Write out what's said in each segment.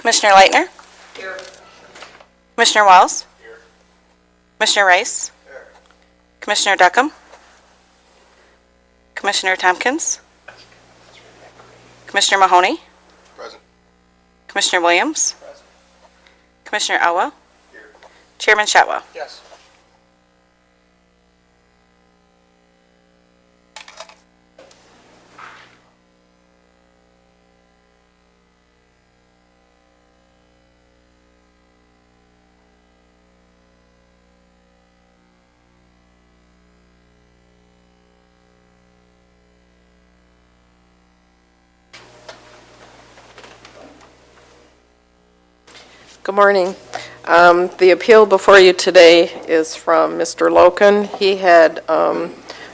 Commissioner Leitner? Here. Commissioner Wells? Here. Commissioner Rice? Here. Commissioner Duckham? Commissioner Tompkins? Commissioner Mahoney? Present. Commissioner Williams? Present. Commissioner Elwell? Here. Chairman Shotwell? Yes. Good morning. The appeal before you today is from Mr. Loken. He had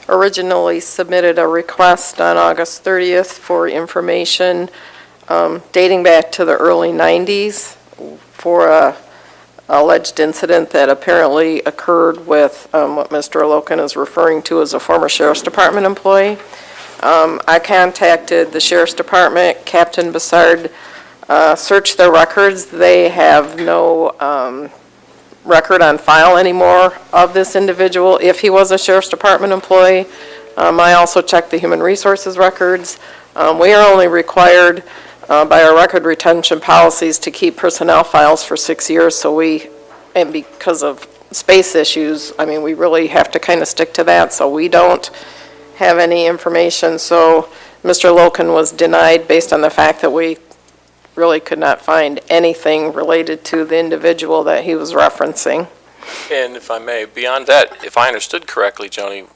originally submitted a request on August 30th for information dating back to the early 90s for a alleged incident that apparently occurred with what Mr. Loken is referring to as a former Sheriff's Department employee. I contacted the Sheriff's Department, Captain Bassard, searched their records. They have no record on file anymore of this individual if he was a Sheriff's Department employee. I also checked the Human Resources records. We are only required by our record retention policies to keep personnel files for 6 years, so and because of space issues, I mean, we really have to kind of stick to that, so we don't have any information. So Mr. Loken was denied based on the fact that we really could not find anything related to the individual that he was referencing. And if I may, beyond that, if I understood correctly, Joni,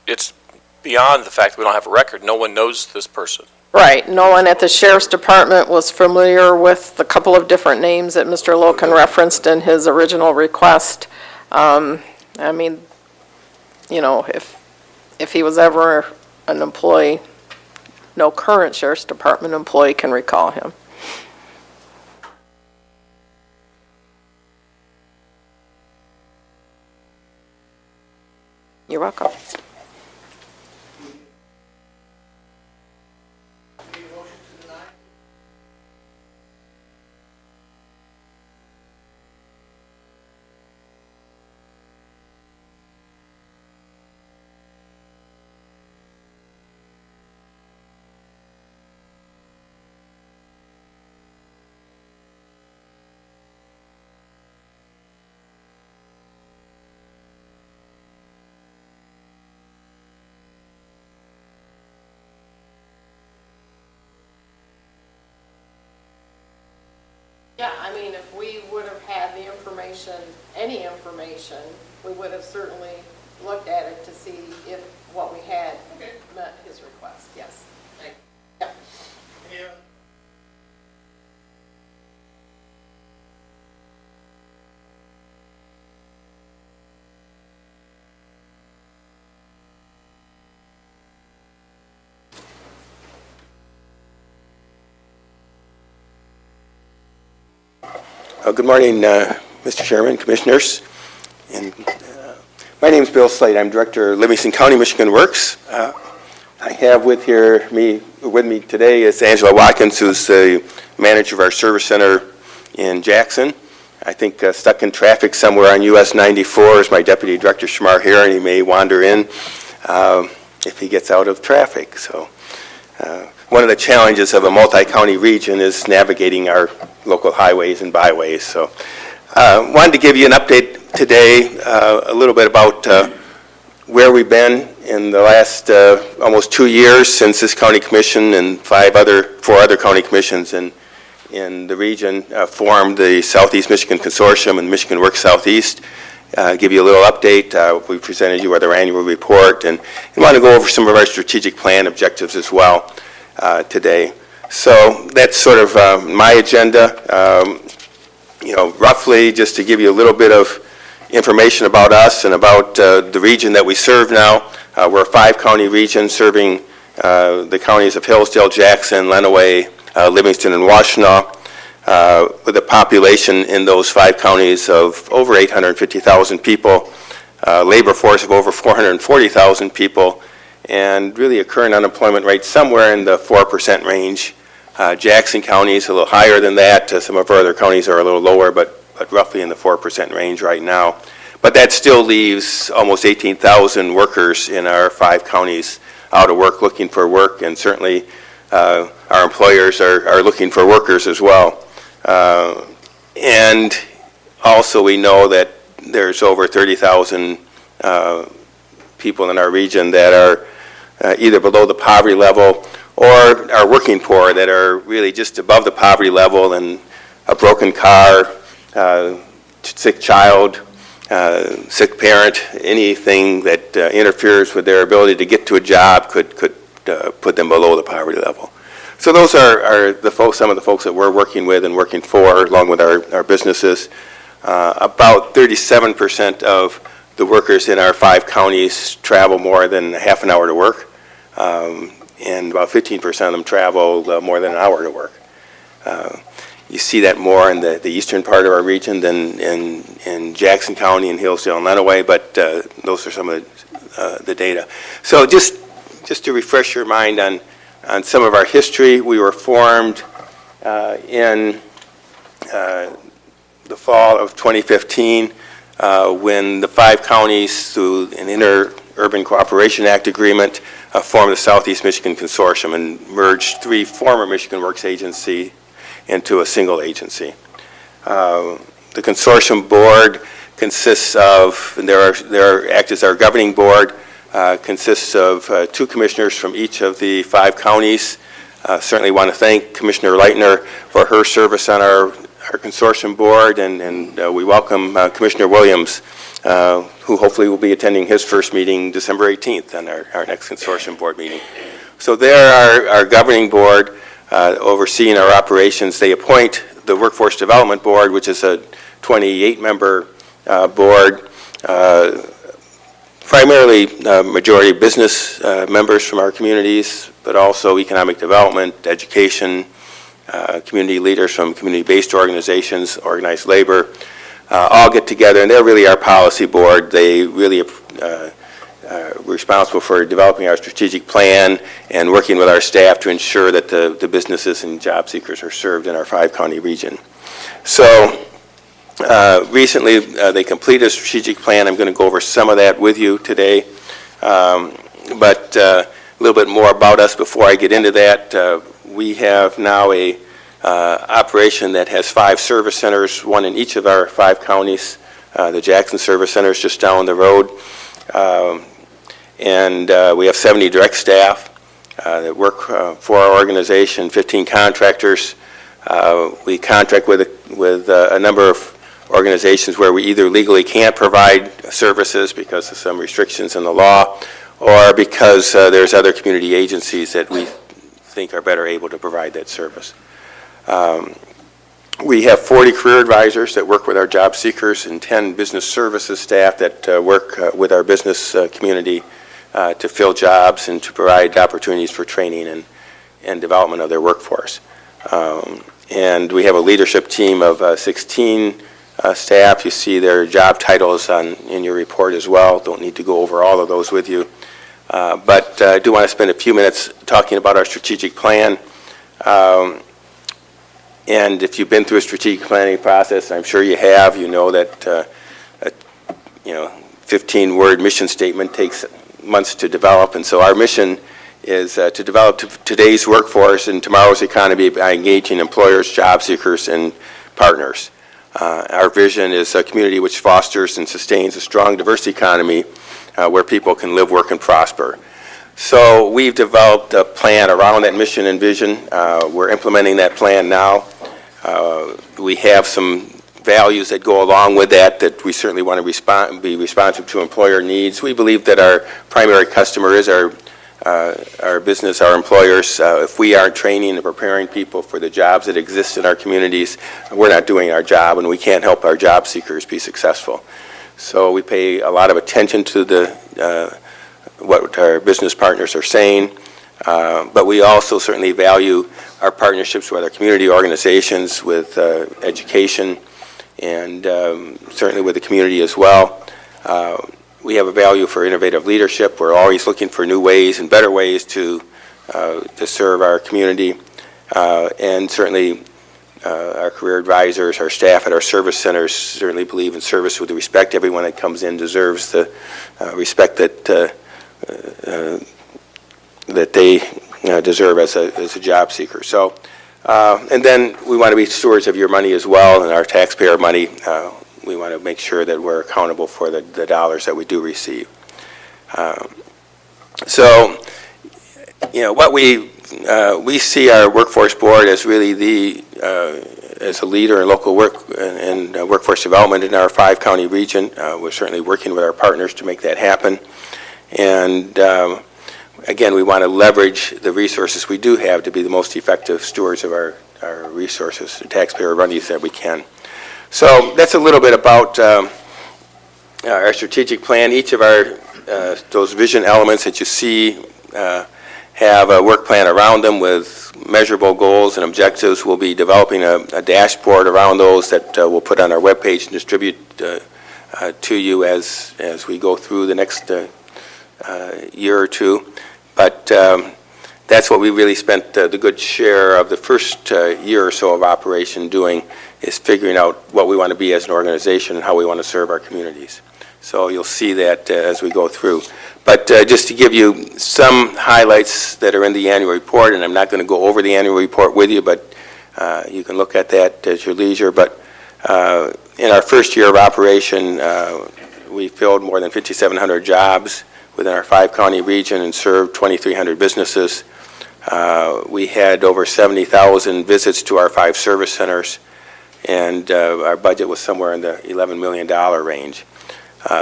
it's beyond the fact that we don't have a record. No one knows this person. Right. No one at the Sheriff's Department was familiar with the couple of different names that Mr. Loken referenced in his original request. I mean, you know, if he was ever an employee, no current Sheriff's Department employee can recall him. You're welcome. Yeah, I mean, if we would have had the information, any information, we would have certainly looked at it to see if what we had met his request, yes. Thank Yeah. you. Good morning, Mr. Chairman, Commissioners. And my name is Bill Slate. I'm Director of Livingston County, Michigan Works. I have with me today is Angela Watkins, who's the manager of our service center in Jackson. I think stuck in traffic somewhere on US 94 is my Deputy Director Shamar here, and he may wander in if he gets out of traffic. So one of the challenges of a multi-county region is navigating our local highways and byways. So wanted to give you an update today, a little bit about where we've been in the last almost 2 years since this county commission and four other county commissions in the region formed the Southeast Michigan Consortium and Michigan Works Southeast. Give you a little update. We presented you with our annual report and want to go over some of our strategic plan objectives as well today. So that's sort of my agenda. Roughly, just to give you a little bit of information about us and about the region that we serve now. We're a 5-county region serving the counties of Hillsdale, Jackson, Lenawee, Livingston, and Washtenaw, with a population in those 5 counties of over 850,000 people, labor force of over 440,000 people, and really a current unemployment rate somewhere in the 4% range Jackson County is a little higher than that. Some of our other counties are a little lower, but roughly in the 4% range right now. But that still leaves almost 18,000 workers in our 5 counties out of work, looking for work, and certainly our employers are looking for workers as well. And also we know that there's over 30,000 people in our region that are either below the poverty level or are working poor, that are really just above the poverty level, and a broken car, sick child, sick parent, anything that interferes with their ability to get to a job could put them below the poverty level. So those are the folks, some of the folks that we're working with and working for, along with our businesses. About 37% of the workers in our 5 counties travel more than half an hour to work, and about 15% of them travel more than an hour to work. You see that more in the eastern part of our region than in Jackson County and Hillsdale and Lenawee, but those are some of the data. So just to refresh your mind on some of our history, we were formed in the fall of 2015 when the 5 counties, through an Inter-Urban Cooperation Act agreement, formed the Southeast Michigan Consortium and merged 3 former Michigan Works agencies into a single agency. The consortium board consists of, and there act as our governing board, consists of 2 commissioners from each of the 5 counties. Certainly want to thank Commissioner Leitner for her service on our consortium board, and we welcome Commissioner Williams, who hopefully will be attending his first meeting December 18th on our next consortium board meeting. So they're our governing board, overseeing our operations. They appoint the Workforce Development Board, which is a 28-member board, primarily majority business members from our communities, but also economic development, education, community leaders from community-based organizations, organized labor, all get together, and they're really our policy board. They really responsible for developing our strategic plan and working with our staff to ensure that the businesses and job seekers are served in our 5-county region. So recently they completed a strategic plan. I'm going to go over some of that with you today, but a little bit more about us before I get into that. We have now a operation that has 5 service centers, 1 in each of our 5 counties. The Jackson Service Center is just down the road. And we have 70 direct staff that work for our organization, 15 contractors. We contract with a number of organizations where we either legally can't provide services because of some restrictions in the law, or because there's other community agencies that we think are better able to provide that service. We have 40 career advisors that work with our job seekers and 10 business services staff that work with our business community to fill jobs and to provide opportunities for training and development of their workforce. And we have a leadership team of 16 staff. You see their job titles in your report as well. Don't need to go over all of those with you. But I do want to spend a few minutes talking about our strategic plan. And if you've been through a strategic planning process, I'm sure you have, you know that a 15-word mission statement takes months to develop. And so our mission is to develop today's workforce and tomorrow's economy by engaging employers, job seekers, and partners. Our vision is a community which fosters and sustains a strong, diverse economy where people can live, work, and prosper. So we've developed a plan around that mission and vision. We're implementing that plan now. We have some values that go along with that we certainly want to be responsive to employer needs. We believe that our primary customer is our business, our employers. If we aren't training and preparing people for the jobs that exist in our communities, we're not doing our job, and we can't help our job seekers be successful. So we pay a lot of attention to what our business partners are saying, but we also certainly value our partnerships with our community organizations, with education, and certainly with the community as well. We have a value for innovative leadership. We're always looking for new ways and better ways to serve our community. And certainly our career advisors, our staff at our service centers certainly believe in service with respect. Everyone that comes in deserves the respect that they deserve as a job seeker. So, and then we want to be stewards of your money as well, and our taxpayer money. We want to make sure that we're accountable for the dollars that we do receive. So, what we see our workforce board as really as a leader in local work and workforce development in our 5-county region. We're certainly working with our partners to make that happen. And again, we want to leverage the resources we do have to be the most effective stewards of our resources, the taxpayer monies that we can. So that's a little bit about our strategic plan. Each of our those vision elements that you see have a work plan around them with measurable goals and objectives. We'll be developing a dashboard around those that we'll put on our webpage and distribute to you as we go through the next year or two. But that's what we really spent the good share of the first year or so of operation doing, is figuring out what we want to be as an organization and how we want to serve our communities. So you'll see that as we go through. But just to give you some highlights that are in the annual report, and I'm not going to go over the annual report with you, but you can look at that at your leisure. But in our first year of operation, we filled more than 5,700 jobs within our 5-county region and served 2,300 businesses. We had over 70,000 visits to our 5 service centers, and our budget was somewhere in the $11 million range. I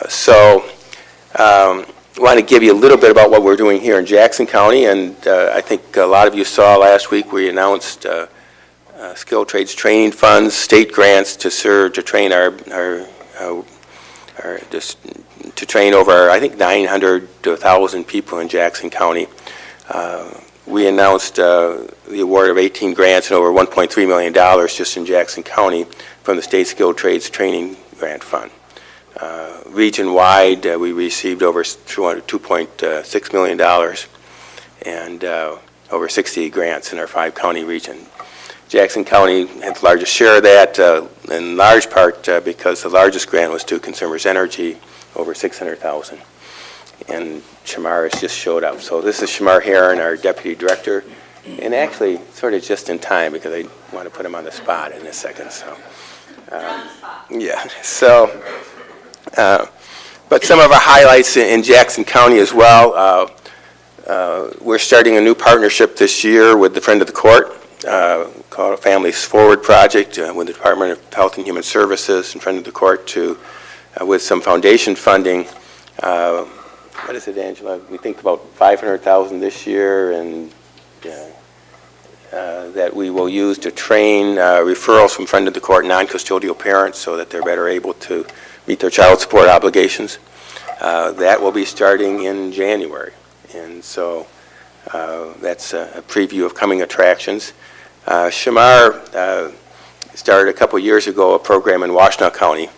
want to give you a little bit about what we're doing here in Jackson County, and I think a lot of you saw last week we announced skilled trades training funds, state grants to train to train over, I think, 900 to 1,000 people in Jackson County. We announced the award of 18 grants and over $1.3 million just in Jackson County from the State Skilled Trades Training Grant Fund. Region-wide, we received over $2.6 million and over 60 grants in our 5-county region. Jackson County had the largest share of that, in large part because the largest grant was to Consumers Energy, over $600,000. And Shamar has just showed up. So this is Shamar Heron, our Deputy Director, and actually sort of just in time because I want to put him on the spot in a second. So, yeah. So, but some of our highlights in Jackson County as well. We're starting a new partnership this year with the Friend of the Court called a Families Forward Project with the Department of Health and Human Services and Friend of the Court with some foundation funding. What is it, Angela? We think about $500,000 this year, and that we will use to train referrals from Friend of the Court non-custodial parents so that they're better able to meet their child support obligations. That will be starting in January, and so that's a preview of coming attractions. Shamar started a couple years ago a program in Washtenaw County,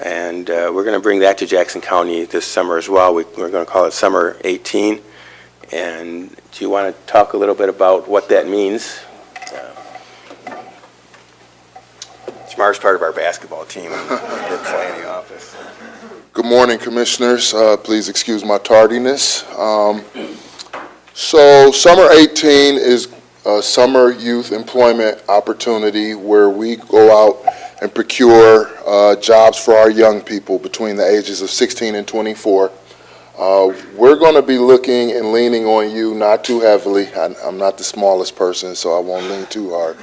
and we're going to bring that to Jackson County this summer as well. We're going to call it Summer 18. And do you want to talk a little bit about what that means? Shamar's part of our basketball team. We're playing in the office. Good morning, Commissioners. Please excuse my tardiness. So Summer 18 is a summer youth employment opportunity where we go out and procure jobs for our young people between the ages of 16 and 24. We're going to be looking and leaning on you, not too heavily. I'm not the smallest person, so I won't lean too hard.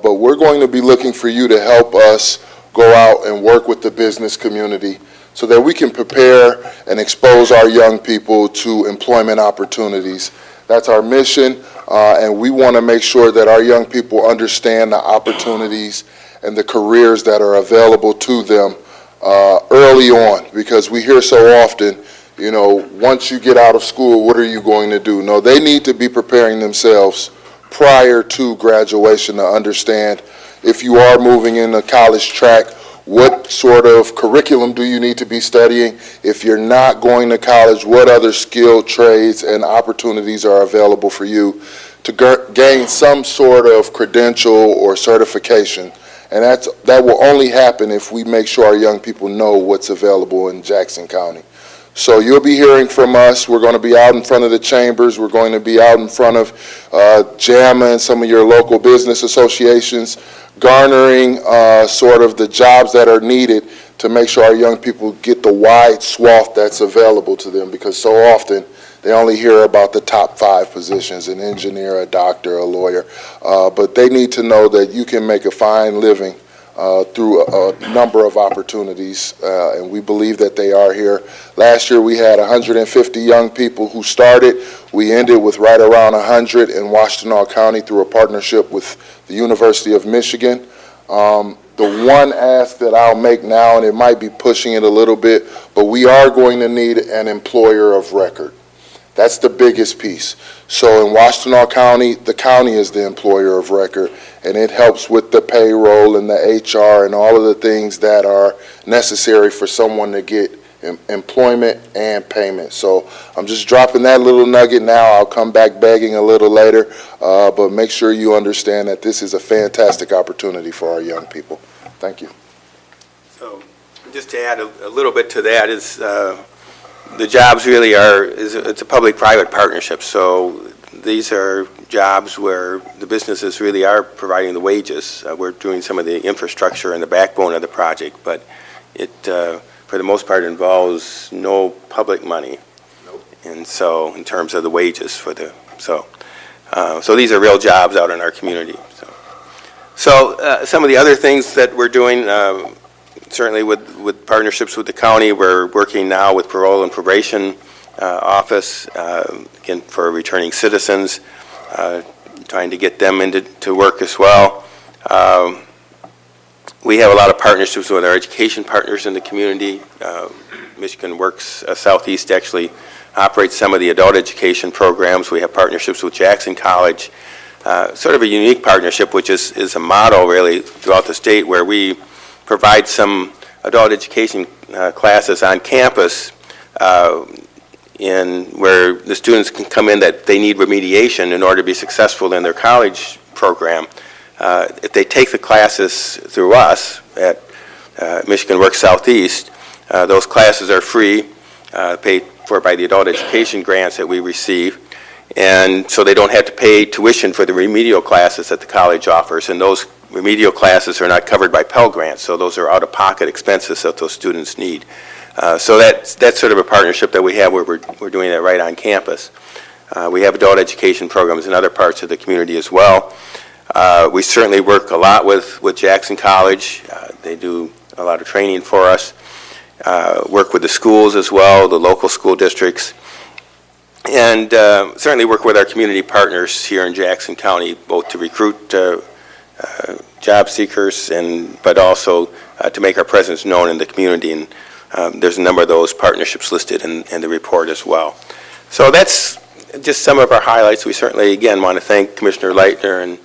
But we're going to be looking for you to help us go out and work with the business community so that we can prepare and expose our young people to employment opportunities. That's our mission, and we want to make sure that our young people understand the opportunities and the careers that are available to them early on, because we hear so often, you know, once you get out of school, what are you going to do? No, they need to be preparing themselves prior to graduation to understand if you are moving in the college track, what sort of curriculum do you need to be studying? If you're not going to college, what other skilled trades and opportunities are available for you to gain some sort of credential or certification. And that will only happen if we make sure our young people know what's available in Jackson County. So you'll be hearing from us. We're going to be out in front of the chambers. We're going to be out in front of JAMA and some of your local business associations, garnering sort of the jobs that are needed to make sure our young people get the wide swath that's available to them, because so often they only hear about the top 5 positions: an engineer, a doctor, a lawyer. But they need to know that you can make a fine living through a number of opportunities, and we believe that they are here. Last year we had 150 young people who started. We ended with right around 100 in Washtenaw County through a partnership with the University of Michigan. The one ask that I'll make now, and it might be pushing it a little bit, but we are going to need an employer of record. That's the biggest piece. So in Washtenaw County, the county is the employer of record, and it helps with the payroll and the HR and all of the things that are necessary for someone to get employment and payment. So I'm just dropping that little nugget now. I'll come back begging a little later, but make sure you understand that this is a fantastic opportunity for our young people. Thank you. So just to add a little bit to that is the jobs really it's a public-private partnership. So these are jobs where the businesses really are providing the wages. We're doing some of the infrastructure and the backbone of the project, but it, for the most part, involves no public money. Nope. And so in terms of the wages so these are real jobs out in our community. So some of the other things that we're doing, certainly with partnerships with the county, we're working now with parole and probation office, again, for returning citizens, trying to get them into work as well. We have a lot of partnerships with our education partners in the community. Michigan Works Southeast actually operates some of the adult education programs. We have partnerships with Jackson College, sort of a unique partnership, which is a model really throughout the state, where we provide some adult education classes on campus where the students can come in that they need remediation in order to be successful in their college program. If they take the classes through us at Michigan Works Southeast, those classes are free, paid for by the adult education grants that we receive, and so they don't have to pay tuition for the remedial classes that the college offers, and those remedial classes are not covered by Pell Grants, so those are out-of-pocket expenses that those students need. So that's sort of a partnership that we have where we're doing that right on campus. We have adult education programs in other parts of the community as well. We certainly work a lot with Jackson College. They do a lot of training for us. Work with the schools as well, the local school districts. And certainly work with our community partners here in Jackson County, both to recruit job seekers but also to make our presence known in the community. And there's a number of those partnerships listed in the report as well. So that's just some of our highlights. We certainly, again, want to thank Commissioner Leitner and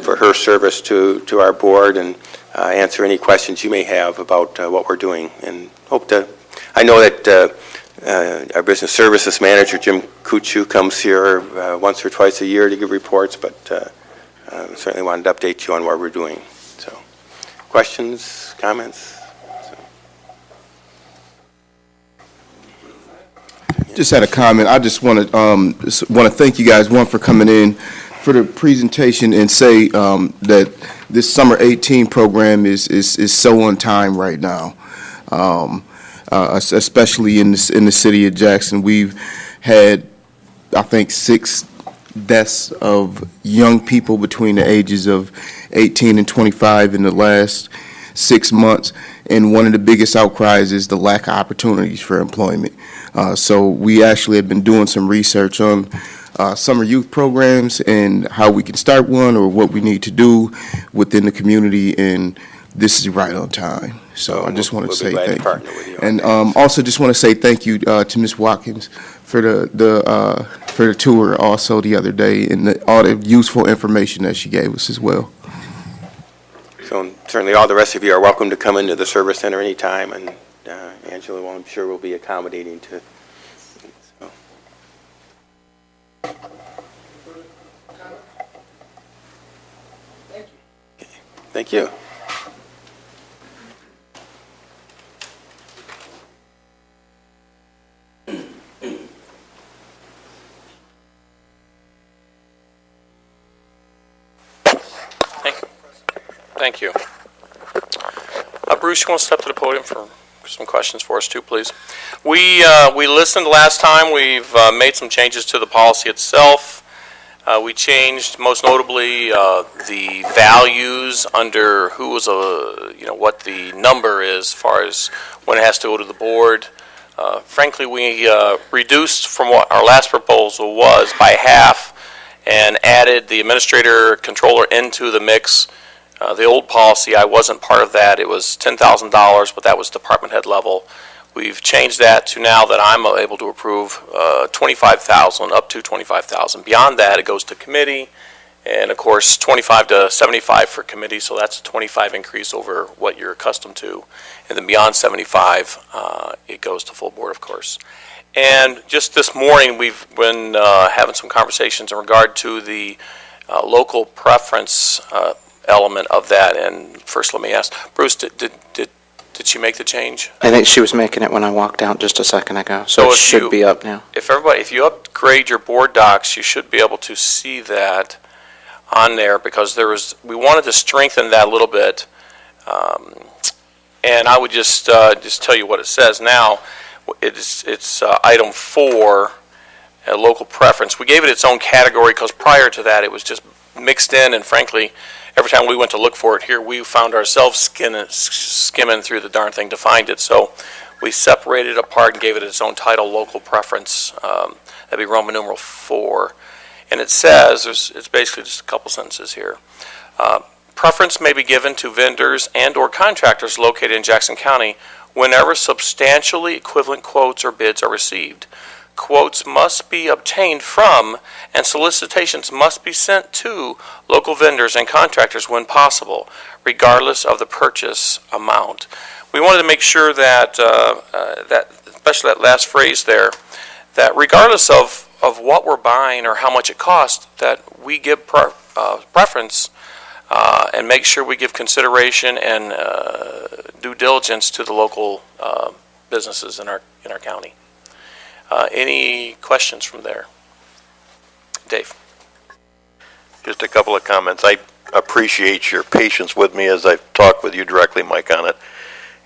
for her service to our board, and answer any questions you may have about what we're doing. And I know that our business services manager, Jim Kuchu, comes here once or twice a year to give reports, but certainly wanted to update you on what we're doing. So, questions, comments? Just had a comment. I just want to thank you guys, one, for coming in for the presentation, and say that this Summer 18 program is so on time right now, especially in the city of Jackson. We've had, I think, 6 deaths of young people between the ages of 18 and 25 in the last 6 months, and one of the biggest outcries is the lack of opportunities for employment. So we actually have been doing some research on summer youth programs and how we can start one, or what we need to do within the community, and this is right on time. So I just wanted to say thank you. And also just want to say thank you to Ms. Watkins for the tour also the other day, and all the useful information that she gave us as well. So certainly all the rest of you are welcome to come into the service center anytime, and Angela, I'm sure, will be accommodating to. So. Thank you. Thank you. Bruce, you want to step to the podium for some questions for us too, please? We listened last time. We've made some changes to the policy itself. We changed, most notably, the values under who was what the number is as far as when it has to go to the board. Frankly, we reduced from what our last proposal was by half and added the administrator controller into the mix. The old policy, I wasn't part of that. It was $10,000, but that was department head level. We've changed that to now that I'm able to approve $25,000, up to $25,000. Beyond that, it goes to committee, and of course, 25 to 75 for committee, so that's a 25 increase over what you're accustomed to. And then beyond 75, it goes to full board, of course. And just this morning, we've been having some conversations in regard to the local preference element of that. And first, let me ask, Bruce, did she make the change? I think she was making it when I walked out just a second ago, so it if should you- be up now. If you upgrade your board docs, you should be able to see that on there, because we wanted to strengthen that a little bit. And I would just tell you what it says now. It's item 4, local preference. We gave it its own category because prior to that, it was just mixed in, and frankly, every time we went to look for it here, we found ourselves skimming through the darn thing to find it. So we separated it apart and gave it its own title, local preference. That'd be Roman numeral 4. And it says, it's basically just a couple sentences here. Preference may be given to vendors and or contractors located in Jackson County whenever substantially equivalent quotes or bids are received. Quotes must be obtained from and solicitations must be sent to local vendors and contractors when possible, regardless of the purchase amount. We wanted to make sure that, especially that last phrase there, that regardless of what we're buying or how much it costs, that we give preference and make sure we give consideration and due diligence to the local businesses in our county. Any questions from there? Dave? Just a couple of comments. I appreciate your patience with me as I've talked with you directly, Mike, on it.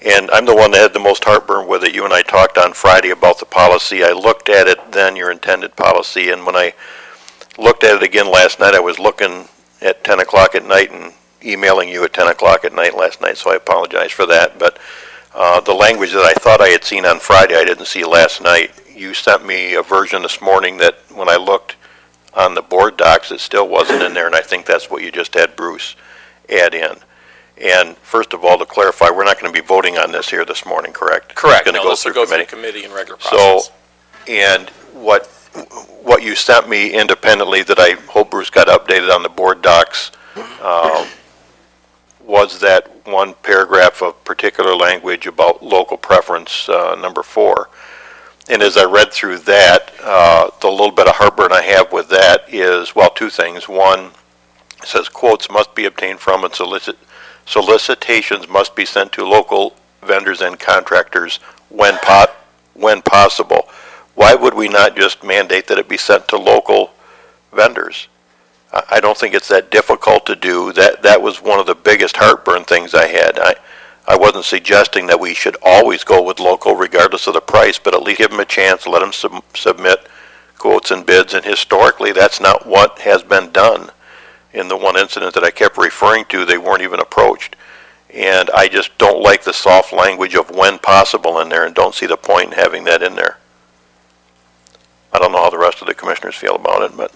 And I'm the one that had the most heartburn with it. You and I talked on Friday about the policy. I looked at it then, your intended policy, and when I looked at it again last night, I was looking at 10 o'clock at night and emailing you at 10 o'clock at night last night, so I apologize for that. But the language that I thought I had seen on Friday, I didn't see last night. You sent me a version this morning that when I looked on the board docs, it still wasn't in there, and I think that's what you just had Bruce add in. And first of all, to clarify, we're not going to be voting on this here this morning, correct? Correct. It's going to This will go through committee and regular process. So, and what you sent me independently that I hope Bruce got updated on the board docs was that one paragraph of particular language about local preference, number 4. And as I read through that, the little bit of heartburn I have with that is, well, two things. One, it says quotes must be obtained from and solicitations must be sent to local vendors and contractors when possible. Why would we not just mandate that it be sent to local vendors? I don't think it's that difficult to do. That was one of the biggest heartburn things I had. I wasn't suggesting that we should always go with local regardless of the price, but at least give them a chance, let them submit quotes and bids, and historically that's not what has been done. In the one incident that I kept referring to, they weren't even approached. And I just don't like the soft language of when possible in there and don't see the point in having that in there. I don't know how the rest of the commissioners feel about it, but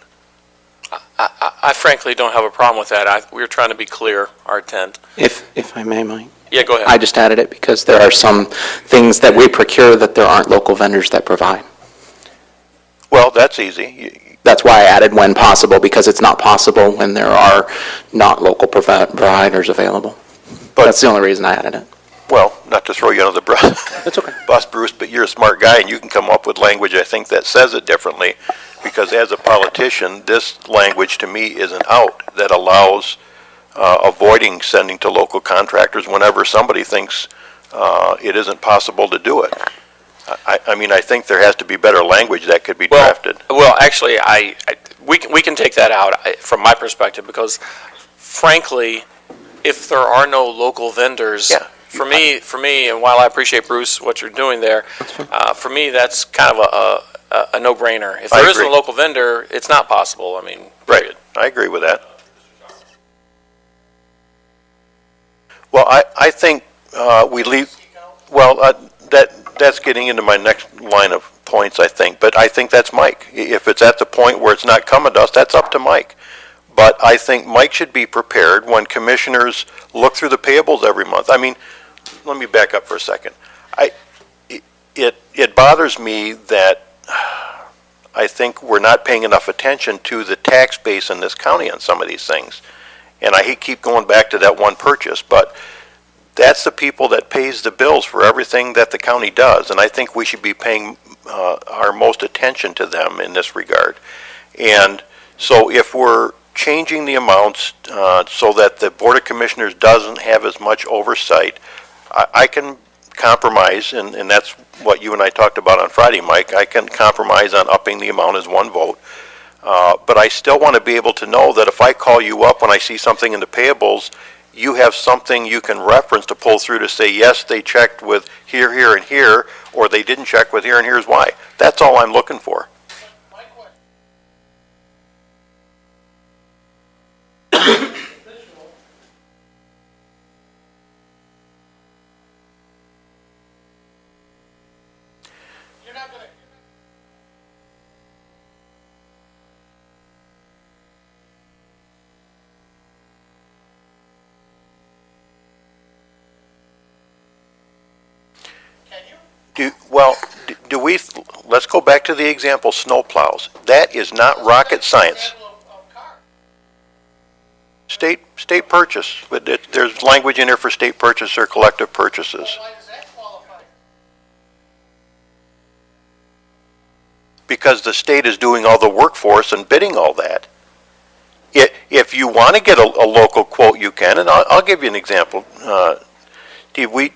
I frankly don't have a problem with that. We're trying to be clear, our intent. If I may, Mike. Yeah, go ahead. I just added it because there are some things that we procure that there aren't local vendors that provide. well, that's easy. That's why I added when possible, because it's not possible when there are not local providers available. But- That's the only reason I added it. Well, not to throw you under the bus, That's okay. bus, Bruce, but you're a smart guy and you can come up with language, I think, that says it differently. Because as a politician, this language to me isn't out that allows avoiding sending to local contractors whenever somebody thinks it isn't possible to do it. I mean, I think there has to be better language that could be drafted. Well, actually, we can take that out from my perspective, because frankly, if there are no local vendors, Yeah. for me, and while I appreciate, Bruce, what you're doing there, for me, that's kind of a no-brainer. If I there isn't a agree. local vendor, it's not possible. I mean, period. I agree with that. Well, I think we leave, well, that's getting into my next line of points, I think, but I think that's Mike. If it's at the point where it's not coming to us, that's up to Mike. But I think Mike should be prepared when commissioners look through the payables every month. I mean, let me back up for a second. It bothers me that I think we're not paying enough attention to the tax base in this county on some of these things. And I keep going back to that one purchase, but that's the people that pays the bills for everything that the county does, and I think we should be paying our most attention to them in this regard. And so if we're changing the amounts so that the Board of Commissioners doesn't have as much oversight, I can compromise, and that's what you and I talked about on Friday, Mike. I can compromise on upping the amount as one vote. But I still want to be able to know that if I call you up when I see something in the payables, you have something you can reference to pull through to say, yes, they checked with here, here, and here, or they didn't check with here, and here's why. That's all I'm looking for. Let's go back to the example, snow plows. That is not rocket science. State purchase, but there's language in there for state purchase or collective purchases. Because the state is doing all the work for us and bidding all that. If you want to get a local quote, you can, and I'll give you an example. Steve,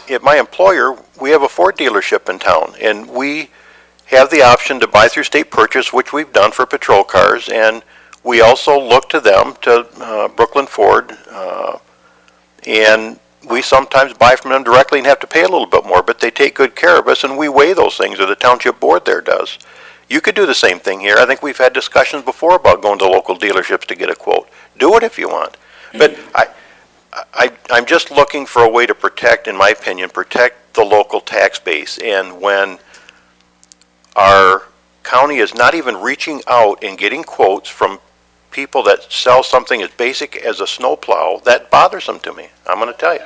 at my employer, we have a Ford dealership in town, and we have the option to buy through state purchase, which we've done for patrol cars, and we also look to them, to Brooklyn Ford, and we sometimes buy from them directly and have to pay a little bit more, but they take good care of us, and we weigh those things, or the township board there does. You could do the same thing here. I think we've had discussions before about going to local dealerships to get a quote. Do it if you want. But I'm just looking for a way to protect, in my opinion, protect the local tax base. And when our county is not even reaching out and getting quotes from people that sell something as basic as a snowplow, that bothers them to me. I'm going to tell you.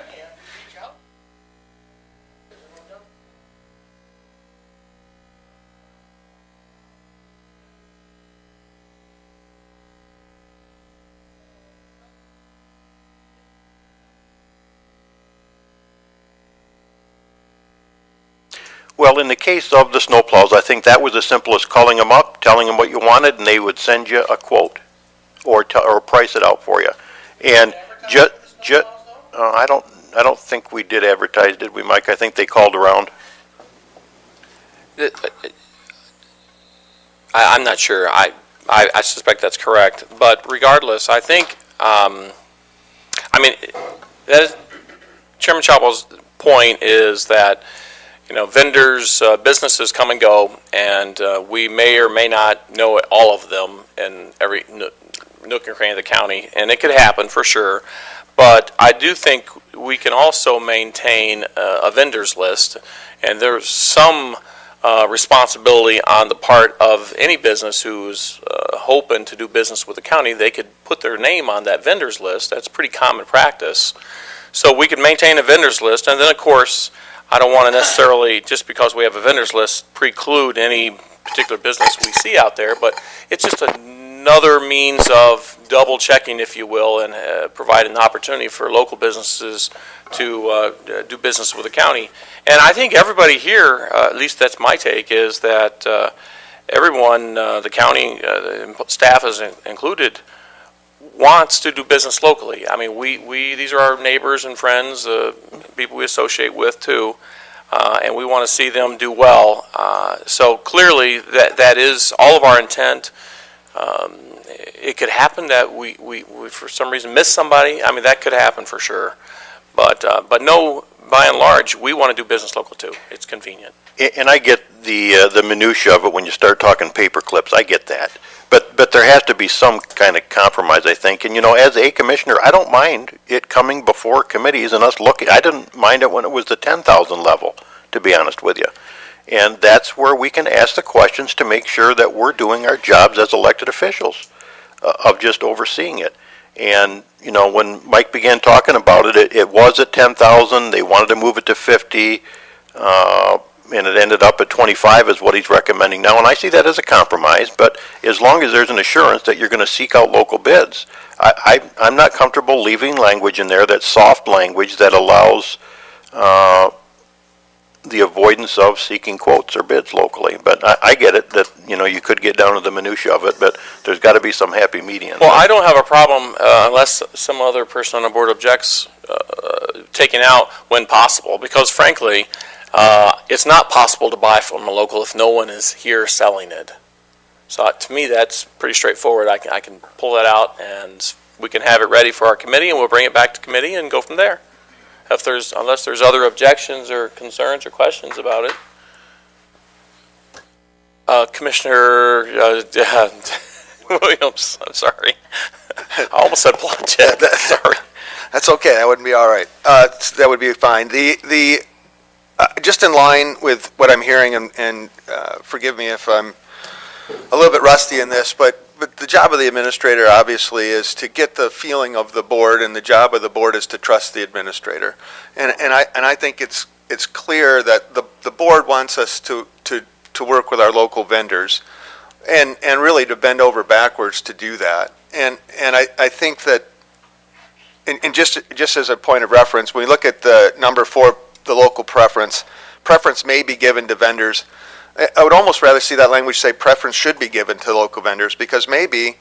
Well, in the case of the snowplows, I think that was as simple as calling them up, telling them what you wanted, and they would send you a quote or price it out for you. And I don't think we did advertise, did we, Mike? I think they called around. I'm not sure. I suspect that's correct. But regardless, I think, Chairman Chapel's point is that, vendors, businesses come and go, and we may or may not know all of them in every nook and cranny of the county, and it could happen for sure. But I do think we can also maintain a vendors list, and there's some responsibility on the part of any business who's hoping to do business with the county. They could put their name on that vendors list. That's pretty common practice. So we could maintain a vendors list, and then, of course, I don't want to necessarily, just because we have a vendors list, preclude any particular business we see out there, but it's just another means of double checking, if you will, and providing an opportunity for local businesses to do business with the county. And I think everybody here, at least that's my take, is that everyone, the county, staff is included, wants to do business locally. I mean, these are our neighbors and friends, people we associate with too, and we want to see them do well. So clearly, that is all of our intent. It could happen that we for some reason miss somebody. I mean, that could happen for sure. But no, by and large, we want to do business local too. It's convenient. And I get the minutia of it when you start talking paper clips. I get that. But there has to be some kind of compromise, I think. And, as a commissioner, I don't mind it coming before committees and us looking. I didn't mind it when it was the 10,000 level, to be honest with you. And that's where we can ask the questions to make sure that we're doing our jobs as elected officials of just overseeing it. And, when Mike began talking about it, it was at 10,000. They wanted to move it to 50. And it ended up at 25 is what he's recommending now. And I see that as a compromise, but as long as there's an assurance that you're going to seek out local bids, I'm not comfortable leaving language in there that's soft language that allows the avoidance of seeking quotes or bids locally. But I get it that, you could get down to the minutia of it, but there's got to be some happy median. Well, I don't have a problem unless some other person on the board objects taking out when possible, because frankly, it's not possible to buy from a local if no one is here selling it. So to me, that's pretty straightforward. I can pull that out and we can have it ready for our committee and we'll bring it back to committee and go from there. Unless there's other objections or concerns or questions about it. Commissioner Williams, I'm sorry. I almost said Blodgett. Sorry. That's okay. That wouldn't be all right. That would be fine. Just in line with what I'm hearing, and forgive me if I'm a little bit rusty in this, but the job of the administrator obviously is to get the feeling of the board, and the job of the board is to trust the administrator. And I think it's clear that the board wants us to work with our local vendors, and really to bend over backwards to do that. And I think that, and just as a point of reference, when we look at the number 4, the local preference may be given to vendors. I would almost rather see that language say preference should be given to local vendors, because maybe,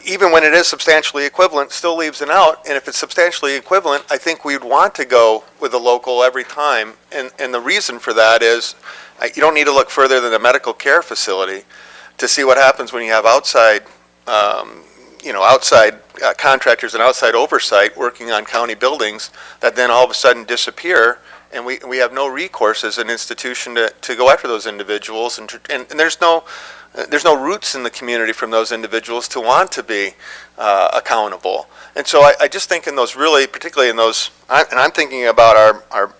even when it is substantially equivalent, still leaves an out. And if it's substantially equivalent, I think we'd want to go with a local every time. And the reason for that is you don't need to look further than a medical care facility to see what happens when you have outside contractors and outside oversight working on county buildings that then all of a sudden disappear, and we have no recourse as an institution to go after those individuals, and there's no roots in the community from those individuals to want to be accountable. And so I just think in those really, particularly in those, and I'm thinking about our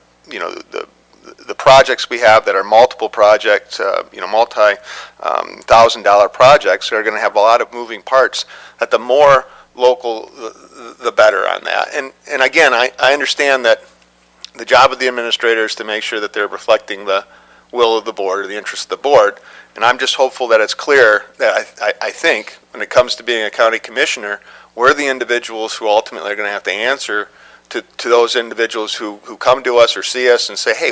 the projects we have that are multiple projects, multi-$1,000 projects that are going to have a lot of moving parts, that the more local, the better on that. And again, I understand that the job of the administrator is to make sure that they're reflecting the will of the board or the interest of the board. And I'm just hopeful that it's clear that I think when it comes to being a county commissioner, we're the individuals who ultimately are going to have to answer to those individuals who come to us or see us and say, hey,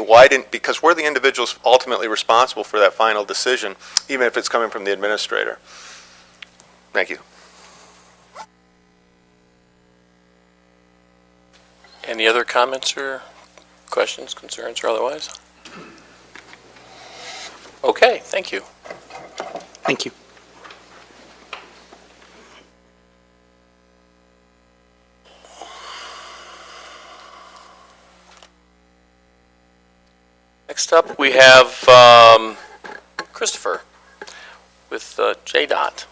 because we're the individuals ultimately responsible for that final decision, even if it's coming from the administrator. Thank you. Any other comments or questions, concerns, or otherwise? Okay, thank you. Thank you. Next up, we have Christopher with JDOT.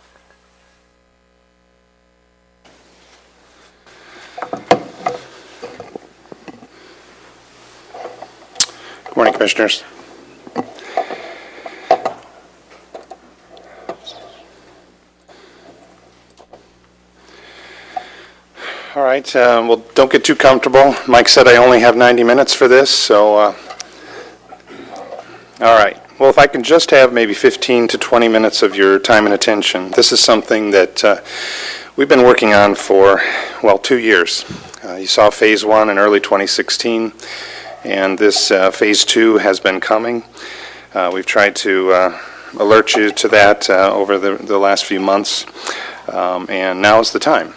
Good morning, Commissioners. All right, well, don't get too comfortable. Mike said I only have 90 minutes for this, so, all right. Well, if I can just have maybe 15 to 20 minutes of your time and attention. This is something that we've been working on for, 2 years. You saw Phase 1 in early 2016, and this Phase 2 has been coming. We've tried to alert you to that over the last few months. And now is the time.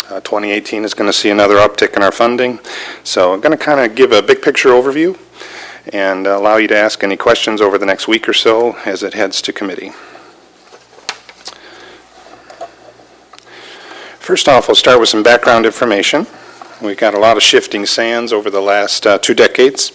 2018 is going to see another uptick in our funding. So I'm going to kind of give a big picture overview and allow you to ask any questions over the next week or so as it heads to committee. First off, we'll start with some background information. We've got a lot of shifting sands over the last 2 decades,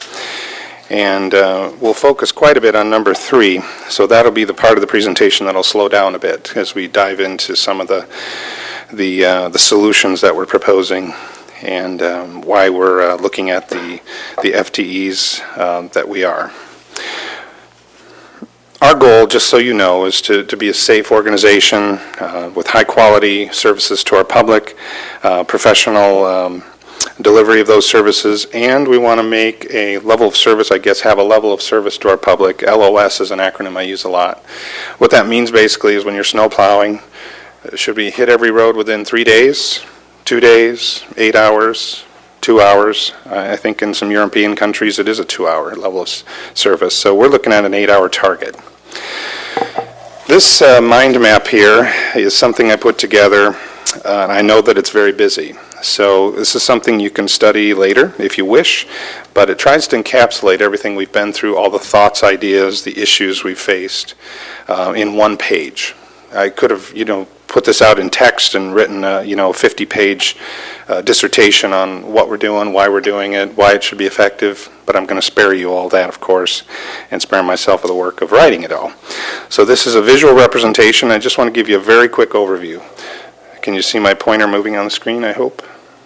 and we'll focus quite a bit on number 3, so that'll be the part of the presentation that'll slow down a bit as we dive into some of the solutions that we're proposing and why we're looking at the FTEs that we are. Our goal, just so you know, is to be a safe organization with high-quality services to our public, professional delivery of those services, and we want to make a level of service, I guess, have a level of service to our public. LOS is an acronym I use a lot. What that means basically is when you're snow plowing, should we hit every road within 3 days, 2 days, 8 hours, 2 hours? I think in some European countries it is a 2-hour level of service. So we're looking at an 8-hour target. This mind map here is something I put together, and I know that it's very busy. So this is something you can study later if you wish, but it tries to encapsulate everything we've been through, all the thoughts, ideas, the issues we've faced in one page. I could have, put this out in text and written a 50-page dissertation on what we're doing, why we're doing it, why it should be effective, but I'm going to spare you all that, of course, and spare myself of the work of writing it all. So this is a visual representation. I just want to give you a very quick overview. Can you see my pointer moving on the screen, I hope?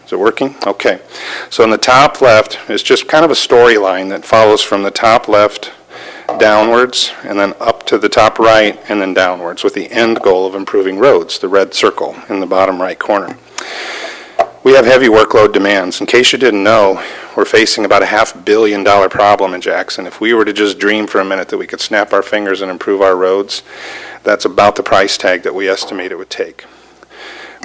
Is it working? Okay. So in the top left is just kind of a storyline that follows from the top left downwards, and then up to the top right, and then downwards, with the end goal of improving roads, the red circle in the bottom right corner. We have heavy workload demands. In case you didn't know, we're facing about a $500 million problem in Jackson. If we were to just dream for a minute that we could snap our fingers and improve our roads, that's about the price tag that we estimate it would take.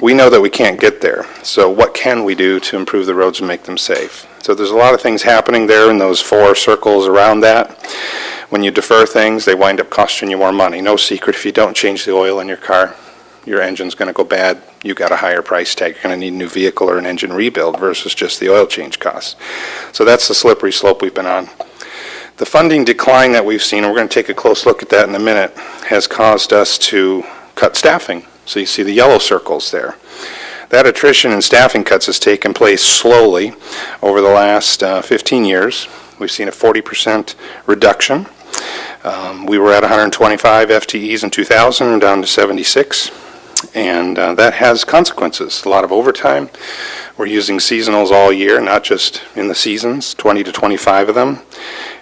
We know that we can't get there, so what can we do to improve the roads and make them safe? So there's a lot of things happening there in those 4 circles around that. When you defer things, they wind up costing you more money. No secret, if you don't change the oil in your car, your engine's going to go bad. You got a higher price tag. You're going to need a new vehicle or an engine rebuild versus just the oil change costs. So that's the slippery slope we've been on. The funding decline that we've seen, and we're going to take a close look at that in a minute, has caused us to cut staffing. So you see the yellow circles there. That attrition and staffing cuts has taken place slowly over the last 15 years. We've seen a 40% reduction. We were at 125 FTEs in 2000 and down to 76. And that has consequences. A lot of overtime. We're using seasonals all year, not just in the seasons, 20 to 25 of them.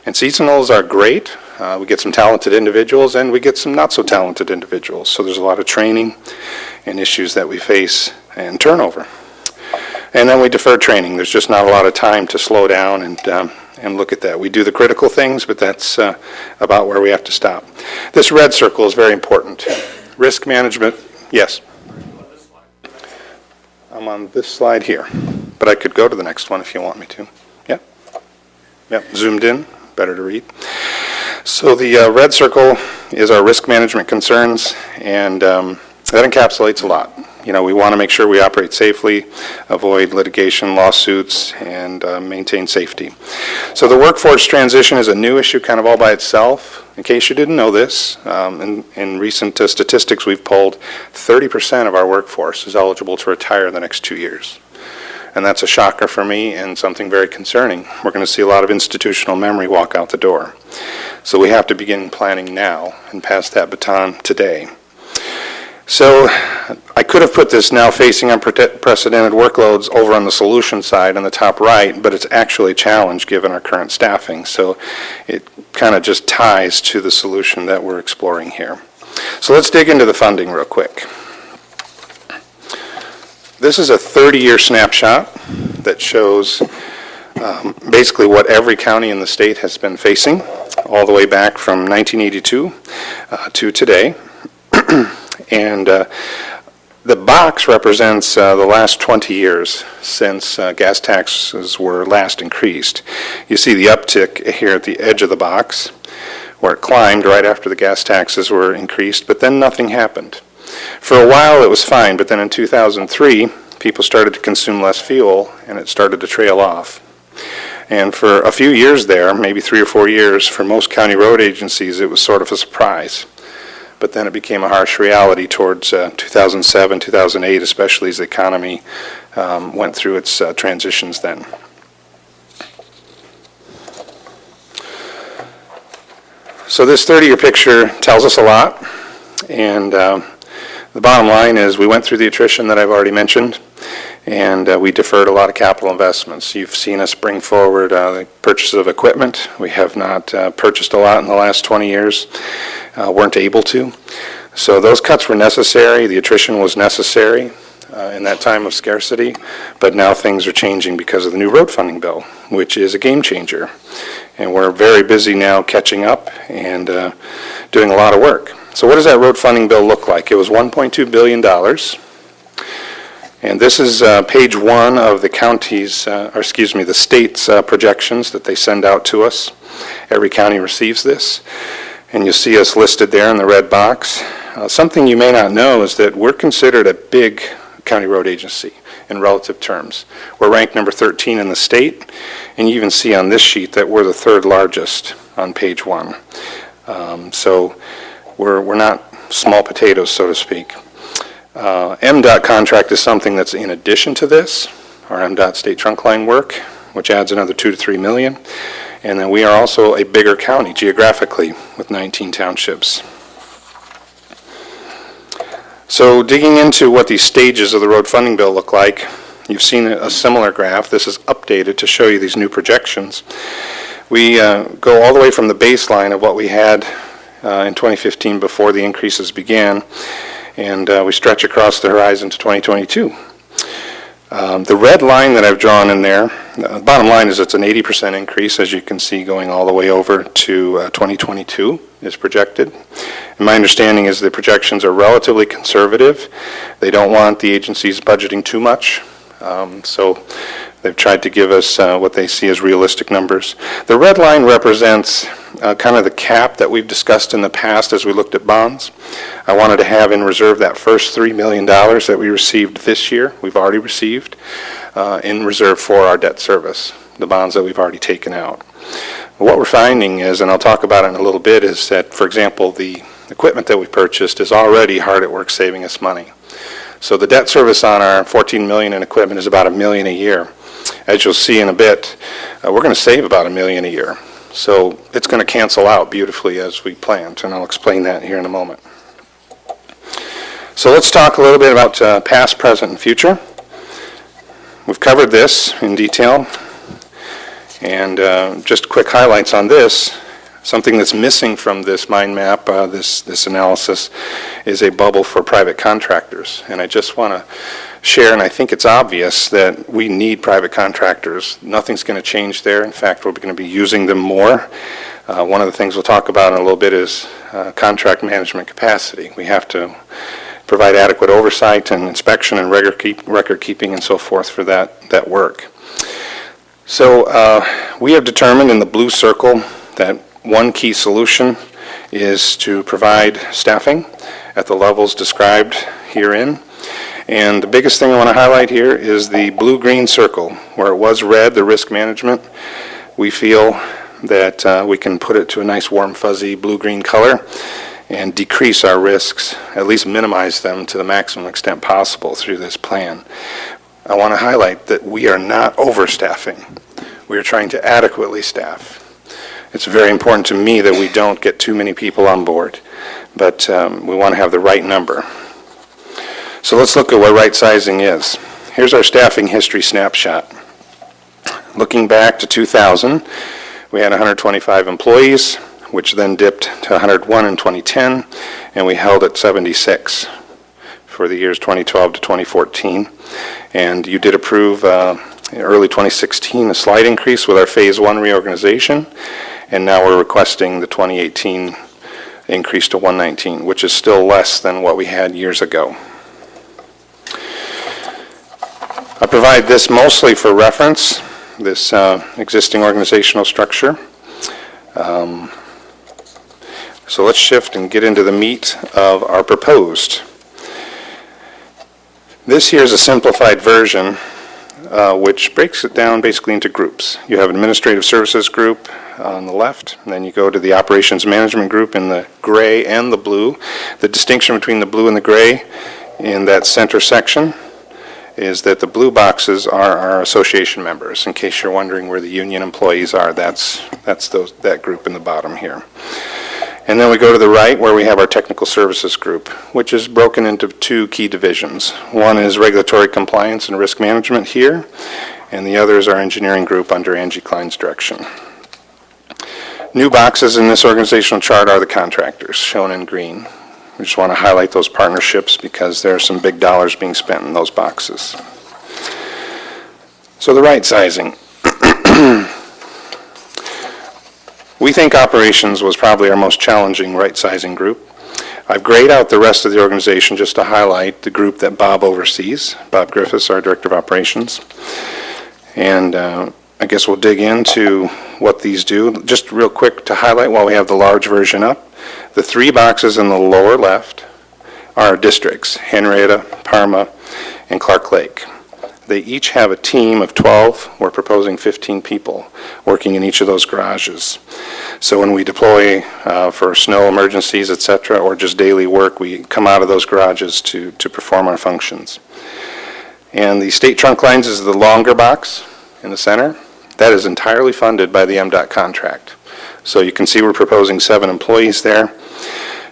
And seasonals are great. We get some talented individuals and we get some not so talented individuals. So there's a lot of training and issues that we face and turnover. And then we defer training. There's just not a lot of time to slow down and look at that. We do the critical things, but that's about where we have to stop. This red circle is very important. Risk management, yes. I'm on this slide here, but I could go to the next one if you want me to. Yep, zoomed in, better to read. So the red circle is our risk management concerns, and that encapsulates a lot. We want to make sure we operate safely, avoid litigation, lawsuits, and maintain safety. So the workforce transition is a new issue kind of all by itself. In case you didn't know this, in recent statistics we've polled, 30% of our workforce is eligible to retire in the next 2 years. And that's a shocker for me and something very concerning. We're going to see a lot of institutional memory walk out the door. So we have to begin planning now and pass that baton today. So I could have put this now facing unprecedented workloads over on the solution side on the top right, but it's actually a challenge given our current staffing. So it kind of just ties to the solution that we're exploring here. So let's dig into the funding real quick. This is a 30-year snapshot that shows basically what every county in the state has been facing all the way back from 1982 to today. And the box represents the last 20 years since gas taxes were last increased. You see the uptick here at the edge of the box where it climbed right after the gas taxes were increased, but then nothing happened. For a while, it was fine, but then in 2003, people started to consume less fuel, and it started to trail off. And for a few years there, maybe 3 or 4 years, for most county road agencies, it was sort of a surprise. But then it became a harsh reality towards 2007, 2008, especially as the economy went through its transitions then. So this 30-year picture tells us a lot, and the bottom line is we went through the attrition that I've already mentioned, and we deferred a lot of capital investments. You've seen us bring forward the purchase of equipment. We have not purchased a lot in the last 20 years, weren't able to. So those cuts were necessary. The attrition was necessary in that time of scarcity, but now things are changing because of the new road funding bill, which is a game changer. And we're very busy now catching up and doing a lot of work. So what does that road funding bill look like? It was $1.2 billion. And this is page 1 of the the state's projections that they send out to us. Every county receives this. And you'll see us listed there in the red box. Something you may not know is that we're considered a big county road agency in relative terms. We're ranked number 13 in the state, and you even see on this sheet that we're the 3rd largest on page 1. So we're not small potatoes, so to speak. MDOT contract is something that's in addition to this, our MDOT state trunk line work, which adds another 2 to 3 million. And then we are also a bigger county geographically with 19 townships. So digging into what these stages of the road funding bill look like, you've seen a similar graph. This is updated to show you these new projections. We go all the way from the baseline of what we had in 2015 before the increases began, and we stretch across the horizon to 2022. The red line that I've drawn in there, the bottom line is it's an 80% increase, as you can see, going all the way over to 2022 is projected. And my understanding is the projections are relatively conservative. They don't want the agencies budgeting too much, so they've tried to give us what they see as realistic numbers. The red line represents kind of the cap that we've discussed in the past as we looked at bonds. I wanted to have in reserve that first $3 million that we received this year, we've already received, in reserve for our debt service, the bonds that we've already taken out. What we're finding is, and I'll talk about it in a little bit, is that, for example, the equipment that we purchased is already hard at work saving us money. So the debt service on our $14 million in equipment is about $1 million a year. As you'll see in a bit, we're going to save about $1 million a year. So it's going to cancel out beautifully as we planned, and I'll explain that here in a moment. So let's talk a little bit about past, present, and future. We've covered this in detail, and just quick highlights on this. Something that's missing from this mind map, this analysis, is a bubble for private contractors. And I just want to share, and I think it's obvious, that we need private contractors. Nothing's going to change there. In fact, we're going to be using them more. One of the things we'll talk about in a little bit is contract management capacity. We have to provide adequate oversight and inspection and record keeping and so forth for that work. So we have determined in the blue circle that one key solution is to provide staffing at the levels described herein. And the biggest thing I want to highlight here is the blue-green circle. Where it was red, the risk management, we feel that we can put it to a nice warm fuzzy blue-green color and decrease our risks, at least minimize them to the maximum extent possible through this plan. I want to highlight that we are not overstaffing. We are trying to adequately staff. It's very important to me that we don't get too many people on board, but we want to have the right number. So let's look at what right sizing is. Here's our staffing history snapshot. Looking back to 2000, we had 125 employees, which then dipped to 101 in 2010, and we held at 76 for the years 2012 to 2014. And you did approve in early 2016 a slight increase with our Phase 1 reorganization, and now we're requesting the 2018 increase to 119, which is still less than what we had years ago. I provide this mostly for reference, this existing organizational structure. So let's shift and get into the meat of our proposed. This here is a simplified version, which breaks it down basically into groups. You have Administrative Services Group on the left, and then you go to the Operations Management Group in the gray and the blue. The distinction between the blue and the gray in that center section is that the blue boxes are our association members. In case you're wondering where the union employees are, that's that group in the bottom here. And then we go to the right where we have our Technical Services Group, which is broken into two key divisions. One is Regulatory Compliance and Risk Management here, and the other is our Engineering Group under Angie Klein's direction. New boxes in this organizational chart are the contractors, shown in green. We just want to highlight those partnerships because there are some big dollars being spent in those boxes. So the right sizing. We think operations was probably our most challenging right sizing group. I've grayed out the rest of the organization just to highlight the group that Bob oversees. Bob Griffiths, our Director of Operations. And I guess we'll dig into what these do. Just real quick to highlight while we have the large version up. The three boxes in the lower left are districts, Henrietta, Parma, and Clark Lake. They each have a team of 12. We're proposing 15 people working in each of those garages. So when we deploy for snow emergencies, et cetera, or just daily work, we come out of those garages to perform our functions. And the state trunk lines is the longer box in the center. That is entirely funded by the MDOT contract. So you can see we're proposing 7 employees there.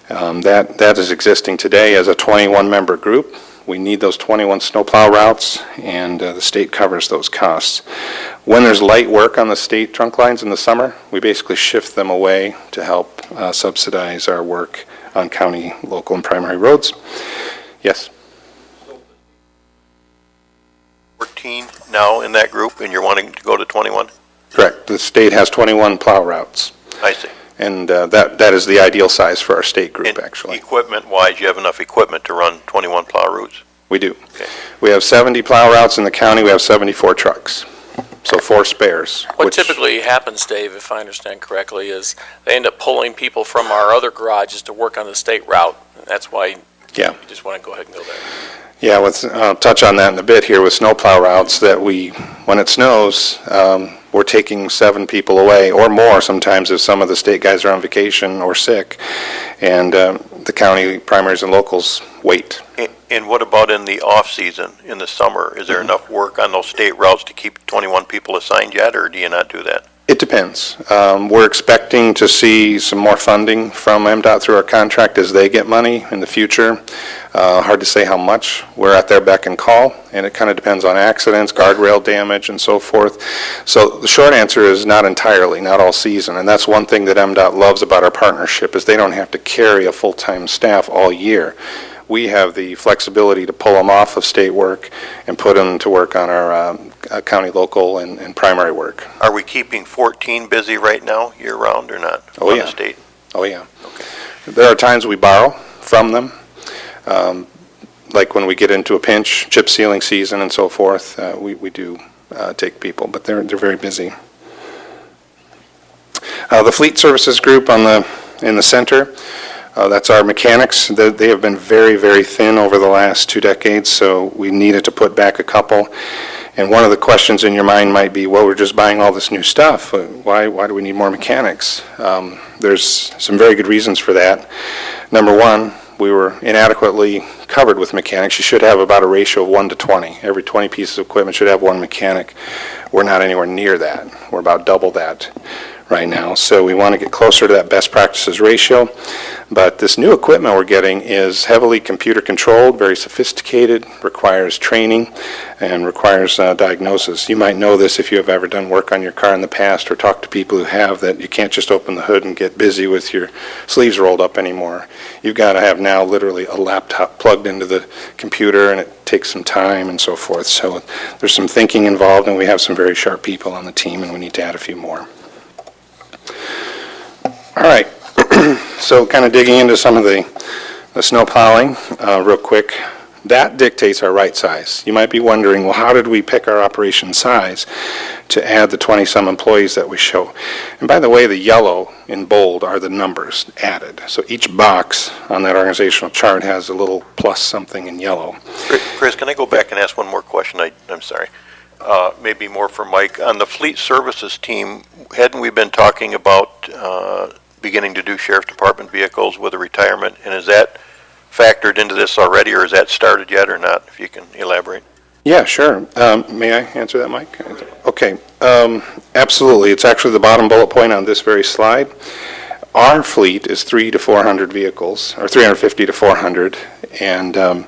That is existing today as a 21-member group. We need those 21 snowplow routes, and the state covers those costs. When there's light work on the state trunk lines in the summer, we basically shift them away to help subsidize our work on county, local, and primary roads. Yes? 14 now in that group, and you're wanting to go to 21? Correct. The state has 21 plow routes. I see. And that is the ideal size for our state group, And actually. equipment-wise, you have enough equipment to run 21 plow routes? We do. Okay. We have 70 plow routes in the county. We have 74 trucks. So 4 spares. What which- typically happens, Dave, if I understand correctly, is they end up pulling people from our other garages to work on the state route. That's why Yeah. you just want to go ahead and go there. Yeah, I'll touch on that in a bit here with snowplow routes that when it snows, we're taking 7 people away or more sometimes if some of the state guys are on vacation or sick, and the county primaries and locals wait. And what about in the off-season, in the summer? Is there enough work on those state routes to keep 21 people assigned yet, or do you not do that? It depends. We're expecting to see some more funding from MDOT through our contract as they get money in the future. Hard to say how much. We're at their beck and call, and it kind of depends on accidents, guardrail damage, and so forth. So the short answer is not entirely, not all season. And that's one thing that MDOT loves about our partnership is they don't have to carry a full-time staff all year. We have the flexibility to pull them off of state work and put them to work on our county, local, and primary work. Are we keeping 14 busy right now, year-round, or not? Oh, on yeah. the state? Oh, yeah. There are times we borrow from them, like when we get into a pinch, chip sealing season and so forth, we do take people, but they're very busy. The Fleet Services Group in the center, that's our mechanics. They have been very, very thin over the last 2 decades, so we needed to put back a couple. And one of the questions in your mind might be, well, we're just buying all this new stuff. Why do we need more mechanics? There's some very good reasons for that. Number one, we were inadequately covered with mechanics. You should have about a ratio of 1 to 20. Every 20 pieces of equipment should have 1 mechanic. We're not anywhere near that. We're about double that right now. So we want to get closer to that best practices ratio. But this new equipment we're getting is heavily computer controlled, very sophisticated, requires training, and requires diagnosis. You might know this if you have ever done work on your car in the past or talked to people who have, that you can't just open the hood and get busy with your sleeves rolled up anymore. You've got to have now literally a laptop plugged into the computer, and it takes some time and so forth. So there's some thinking involved, and we have some very sharp people on the team, and we need to add a few more. All right, so kind of digging into some of the snow plowing real quick. That dictates our right size. You might be wondering, well, how did we pick our operation size to add the 20-some employees that we show? And by the way, the yellow in bold are the numbers added. So each box on that organizational chart has a little plus something in yellow. Chris, can I go back and ask one more question? I'm sorry. Maybe more for Mike. On the fleet services team, hadn't we been talking about beginning to do sheriff's department vehicles with a retirement? And is that factored into this already, or is that started yet or not? If you can elaborate. Yeah, sure. May I answer that, Mike? Okay. Absolutely. It's actually the bottom bullet point on this very slide. Our fleet is 300 to 400 vehicles, or 350 to 400, and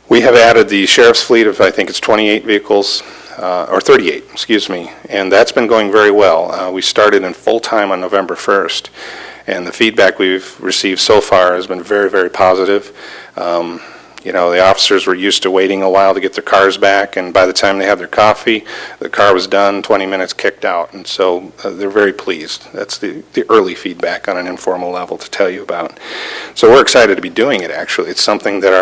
we have added the sheriff's fleet of, I think it's 28 vehicles, or 38, excuse me, and that's been going very well. We started in full-time on November 1st, and the feedback we've received so far has been very, very positive. You know, the officers were used to waiting a while to get their cars back, and by the time they had their coffee, the car was done, 20 minutes kicked out, and so they're very pleased. That's the early feedback on an informal level to tell you about. So we're excited to be doing it, actually. It's something that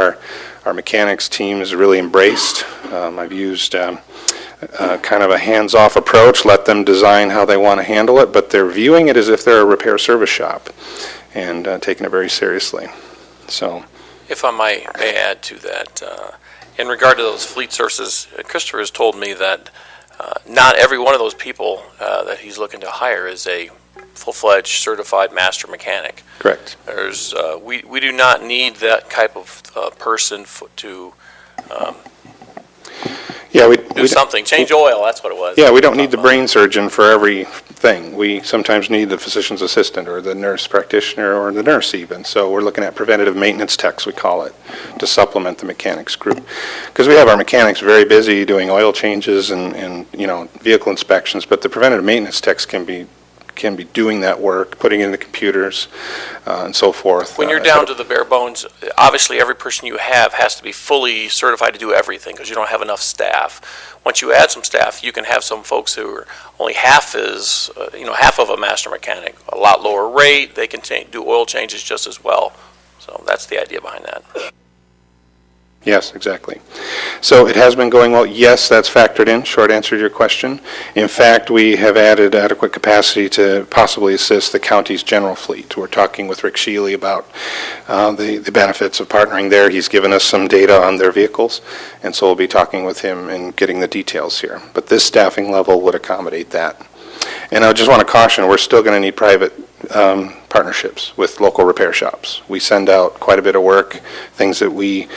our mechanics team has really embraced. I've used kind of a hands-off approach, let them design how they want to handle it, but they're viewing it as if they're a repair service shop and taking it very seriously. So, If I may add to that, in regard to those fleet services, Christopher has told me that not every one of those people that he's looking to hire is a full-fledged certified master mechanic. correct. There's we do not need that type of person to Yeah, do something. Change oil, that's what it was. Yeah, we don't need the brain surgeon for everything. We sometimes need the physician's assistant or the nurse practitioner or the nurse even. So we're looking at preventative maintenance techs, we call it, to supplement the mechanics group. Because we have our mechanics very busy doing oil changes and you know, vehicle inspections, but the preventative maintenance techs can be doing that work, putting in the computers and so forth. When you're down to the bare bones, obviously every person you have has to be fully certified to do everything because you don't have enough staff. Once you add some staff, you can have some folks who are only half of a master mechanic, a lot lower rate. They can do oil changes just as well. So that's the idea behind that. Yes, exactly. So it has been going well. Yes, that's factored in, short answer to your question. In fact, we have added adequate capacity to possibly assist the county's general fleet. We're talking with Rick Shealy about the benefits of partnering there. He's given us some data on their vehicles, and so we'll be talking with him and getting the details here. But this staffing level would accommodate that. And I just want to caution, we're still going to need private partnerships with local repair shops. We send out quite a bit of work, things that we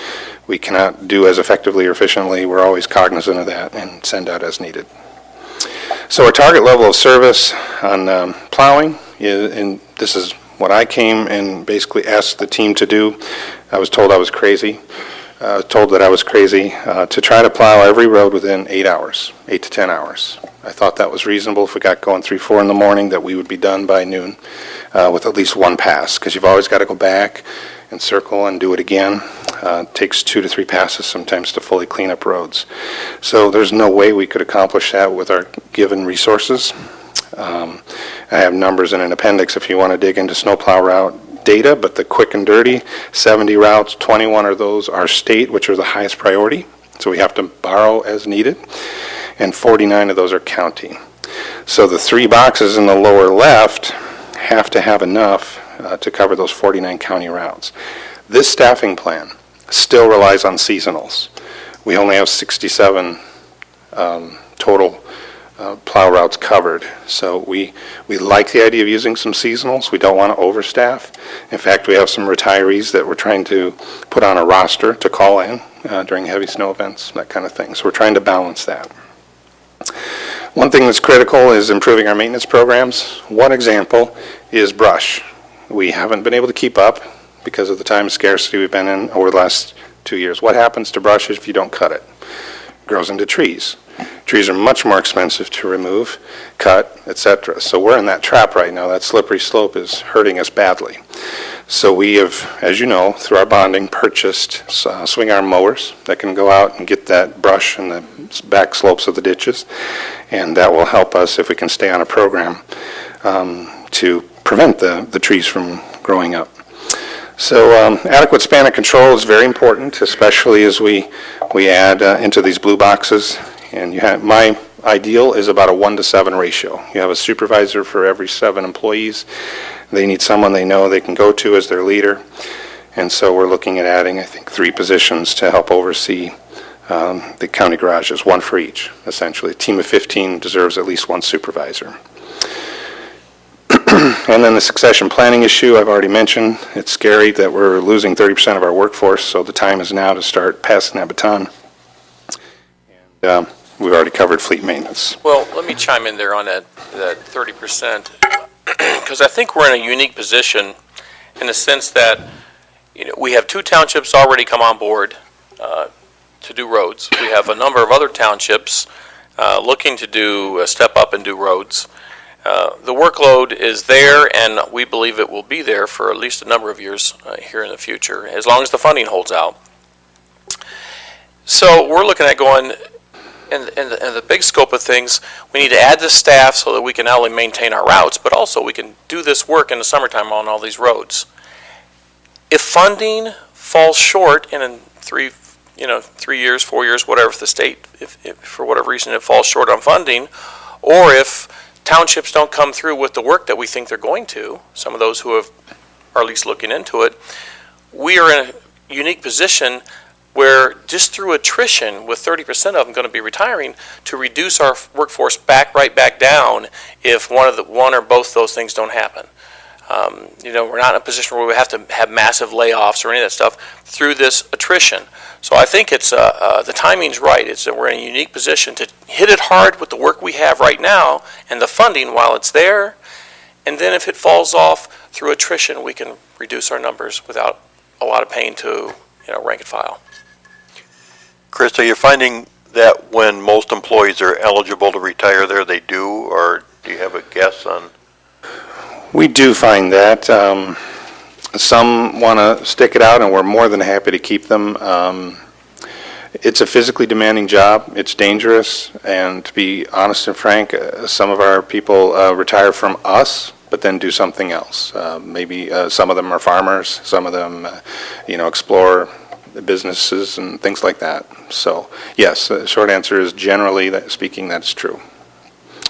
cannot do as effectively or efficiently. We're always cognizant of that and send out as needed. So our target level of service on plowing, and this is what I came and basically asked the team to do. I was told I was crazy. Told that I was crazy to try to plow every road within 8 to 10 hours. I thought that was reasonable. If we got going 3, 4 in the morning, that we would be done by noon with at least one pass, because you've always got to go back and circle and do it again. It takes 2 to 3 passes sometimes to fully clean up roads. So there's no way we could accomplish that with our given resources. I have numbers in an appendix if you want to dig into snowplow route data, but the quick and dirty, 70 routes, 21 of those are state, which are the highest priority, so we have to borrow as needed, and 49 of those are county. So the 3 boxes in the lower left have to have enough to cover those 49 county routes. This staffing plan still relies on seasonals. We only have 67 total plow routes covered. So we like the idea of using some seasonals. We don't want to overstaff. In fact, we have some retirees that we're trying to put on a roster to call in during heavy snow events, that kind of thing. So we're trying to balance that. One thing that's critical is improving our maintenance programs. One example is brush. We haven't been able to keep up because of the time scarcity we've been in over the last 2 years. What happens to brush if you don't cut it? It grows into trees. Trees are much more expensive to remove, cut, etc. So we're in that trap right now. That slippery slope is hurting us badly. So we have, as you know, through our bonding, purchased swing arm mowers that can go out and get that brush in the back slopes of the ditches, and that will help us if we can stay on a program to prevent the trees from growing up. So adequate span of control is very important, especially as we add into these blue boxes. And you have, my ideal is about a 1-to-7 ratio. You have a supervisor for every 7 employees. They need someone they know they can go to as their leader. And so we're looking at adding, I think, 3 positions to help oversee the county garages, 1 for each, essentially. A team of 15 deserves at least 1 supervisor. And then the succession planning issue, I've already mentioned. It's scary that we're losing 30% of our workforce, so the time is now to start passing that baton. And we've already covered fleet maintenance. Well, let me chime in there on that 30%, because I think we're in a unique position in the sense that, you know, we have 2 townships already come on board to do roads. We have a number of other townships looking to do step up and do roads. The workload is there, and we believe it will be there for at least a number of years here in the future, as long as the funding holds out. So we're looking at going, in the big scope of things, we need to add the staff so that we can not only maintain our routes, but also we can do this work in the summertime on all these roads. If funding falls short in 3 years, 4 years, whatever, if the state, if for whatever reason it falls short on funding, or if townships don't come through with the work that we think they're going to, some of those who are at least looking into it, we are in a unique position where just through attrition, with 30% of them going to be retiring, to reduce our workforce right back down if one or both those things don't happen. We're not in a position where we have to have massive layoffs or any of that stuff through this attrition. So I think it's the timing's right. It's that we're in a unique position to hit it hard with the work we have right now and the funding while it's there. And then if it falls off through attrition, we can reduce our numbers without a lot of pain to rank and file. Chris, are you finding that when most employees are eligible to retire there, they do, or do you have a guess on? We do find that. Some want to stick it out, and we're more than happy to keep them. It's a physically demanding job. It's dangerous, and to be honest and frank, some of our people retire from us, but then do something else. Maybe some of them are farmers. Some of them, explore businesses and things like that. So, yes, the short answer is generally speaking, that's true.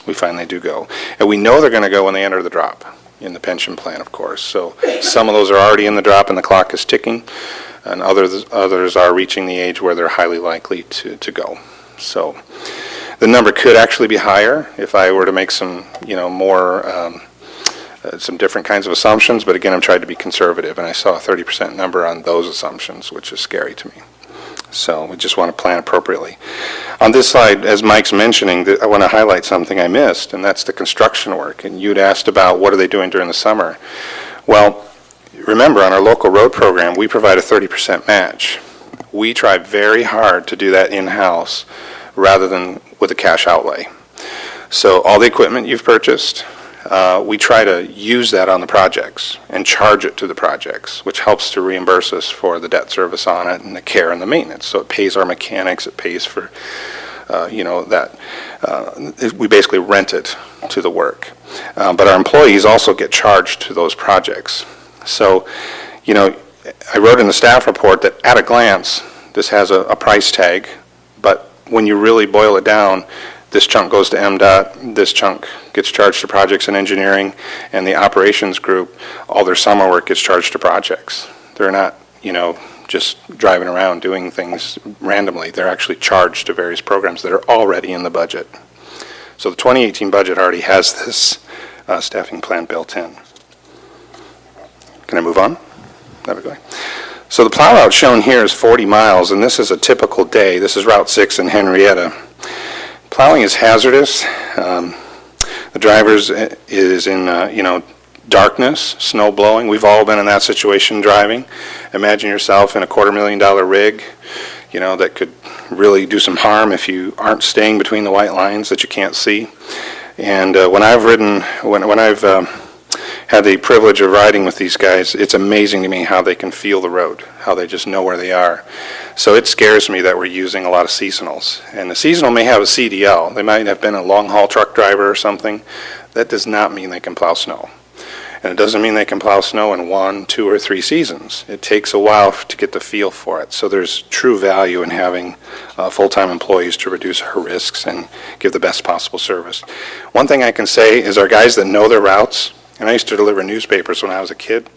We find they do go. And we know they're going to go when they enter the drop in the pension plan, of course. So some of those are already in the drop and the clock is ticking, and others are reaching the age where they're highly likely to go. So the number could actually be higher if I were to make some, more, some different kinds of assumptions, but again, I'm trying to be conservative, and I saw a 30% number on those assumptions, which is scary to me. So we just want to plan appropriately. On this slide, as Mike's mentioning, I want to highlight something I missed, and that's the construction work. And you'd asked about what are they doing during the summer. Well, remember, on our local road program, we provide a 30% match. We try very hard to do that in-house rather than with a cash outlay. So all the equipment you've purchased, we try to use that on the projects and charge it to the projects, which helps to reimburse us for the debt service on it and the care and the maintenance. So it pays our mechanics, it pays for, we basically rent it to the work. But our employees also get charged to those projects. So, I wrote in the staff report that at a glance, this has a price tag, but when you really boil it down, this chunk goes to MDOT, this chunk gets charged to projects and engineering, and the operations group, all their summer work gets charged to projects. They're not, just driving around doing things randomly. They're actually charged to various programs that are already in the budget. So the 2018 budget already has this staffing plan built in. Can I move on? There we go. So the plow route shown here is 40 miles, and this is a typical day. This is Route 6 in Henrietta. Plowing is hazardous. The drivers is in, darkness, snow blowing. We've all been in that situation driving. Imagine yourself in a $250,000 rig, that could really do some harm if you aren't staying between the white lines that you can't see. And when I've had the privilege of riding with these guys, it's amazing to me how they can feel the road, how they just know where they are. So it scares me that we're using a lot of seasonals. And the seasonal may have a CDL. They might have been a long-haul truck driver or something. That does not mean they can plow snow. And it doesn't mean they can plow snow in 1, 2, or 3 seasons. It takes a while to get the feel for it. So there's true value in having full-time employees to reduce our risks and give the best possible service. One thing I can say is our guys that know their routes, and I used to deliver newspapers when I was a kid,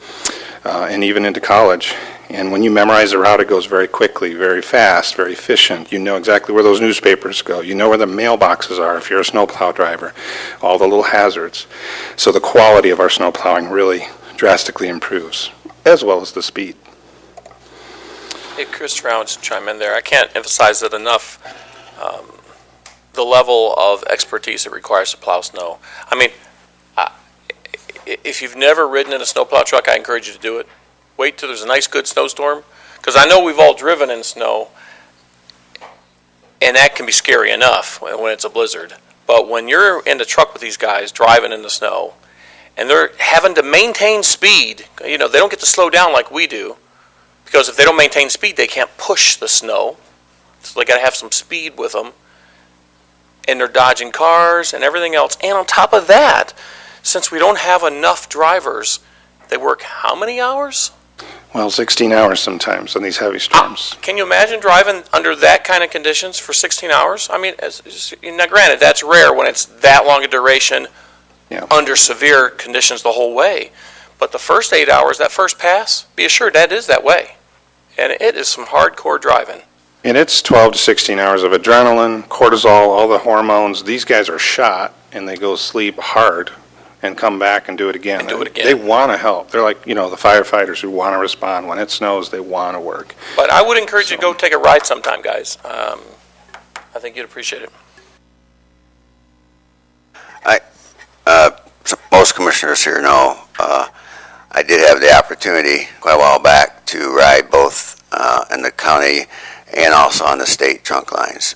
and even into college. And when you memorize the route, it goes very quickly, very fast, very efficient. You know exactly where those newspapers go. You know where the mailboxes are if you're a snowplow driver, all the little hazards. So the quality of our snowplowing really drastically improves, as well as the speed. Hey, Chris Rounds, chime in there. I can't emphasize it enough, the level of expertise it requires to plow snow. I mean, if you've never ridden in a snowplow truck, I encourage you to do it. Wait till there's a nice, good snowstorm, because I know we've all driven in snow, and that can be scary enough when it's a blizzard. But when you're in the truck with these guys driving in the snow, and they're having to maintain speed, you know, they don't get to slow down like we do, because if they don't maintain speed, they can't push the snow. So they got to have some speed with them, and they're dodging cars and everything else. And on top of that, since we don't have enough drivers, they work how many hours? Well, 16 hours sometimes on these heavy storms. Can you imagine driving under that kind of conditions for 16 hours? I mean, now granted, that's rare when it's that long a duration under severe conditions the whole way. But the first 8 hours, that first pass, be assured that is that way. And it is some hardcore driving. And it's 12 to 16 hours of adrenaline, cortisol, all the hormones. These guys are shot, and they go sleep hard and come back and do it again. They want to help. They're like, you know, the firefighters who want to respond. When it snows, they want to work. But I would encourage you to go take a ride sometime, guys. I think you'd appreciate it. Most commissioners here know, I did have the opportunity quite a while back to ride both in the county and also on the state trunk lines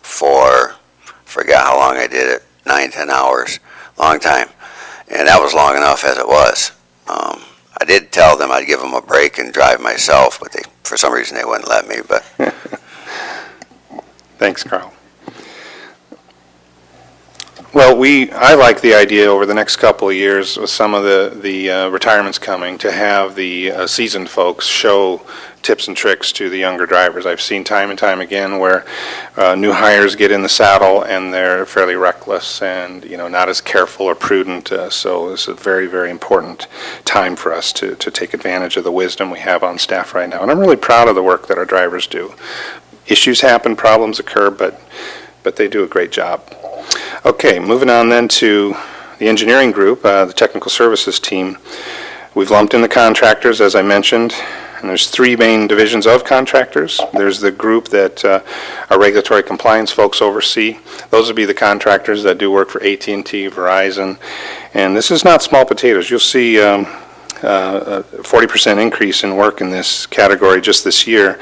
forgot how long I did it, 9-10 hours. Long time, and that was long enough as it was. I did tell them I'd give them a break and drive myself, but for some reason they wouldn't let me. But Thanks, Carl. Well, I like the idea over the next couple of years with some of the retirements coming to have the seasoned folks show tips and tricks to the younger drivers. I've seen time and time again where new hires get in the saddle and they're fairly reckless and, you know, not as careful or prudent. So it's a very, very important time for us to take advantage of the wisdom we have on staff right now. And I'm really proud of the work that our drivers do. Issues happen, problems occur, but they do a great job. Okay, moving on then to the engineering group, the technical services team. We've lumped in the contractors, as I mentioned, and there's 3 main divisions of contractors. There's the group that our regulatory compliance folks oversee. Those would be the contractors that do work for AT&T, Verizon, and this is not small potatoes. You'll see a 40% increase in work in this category just this year.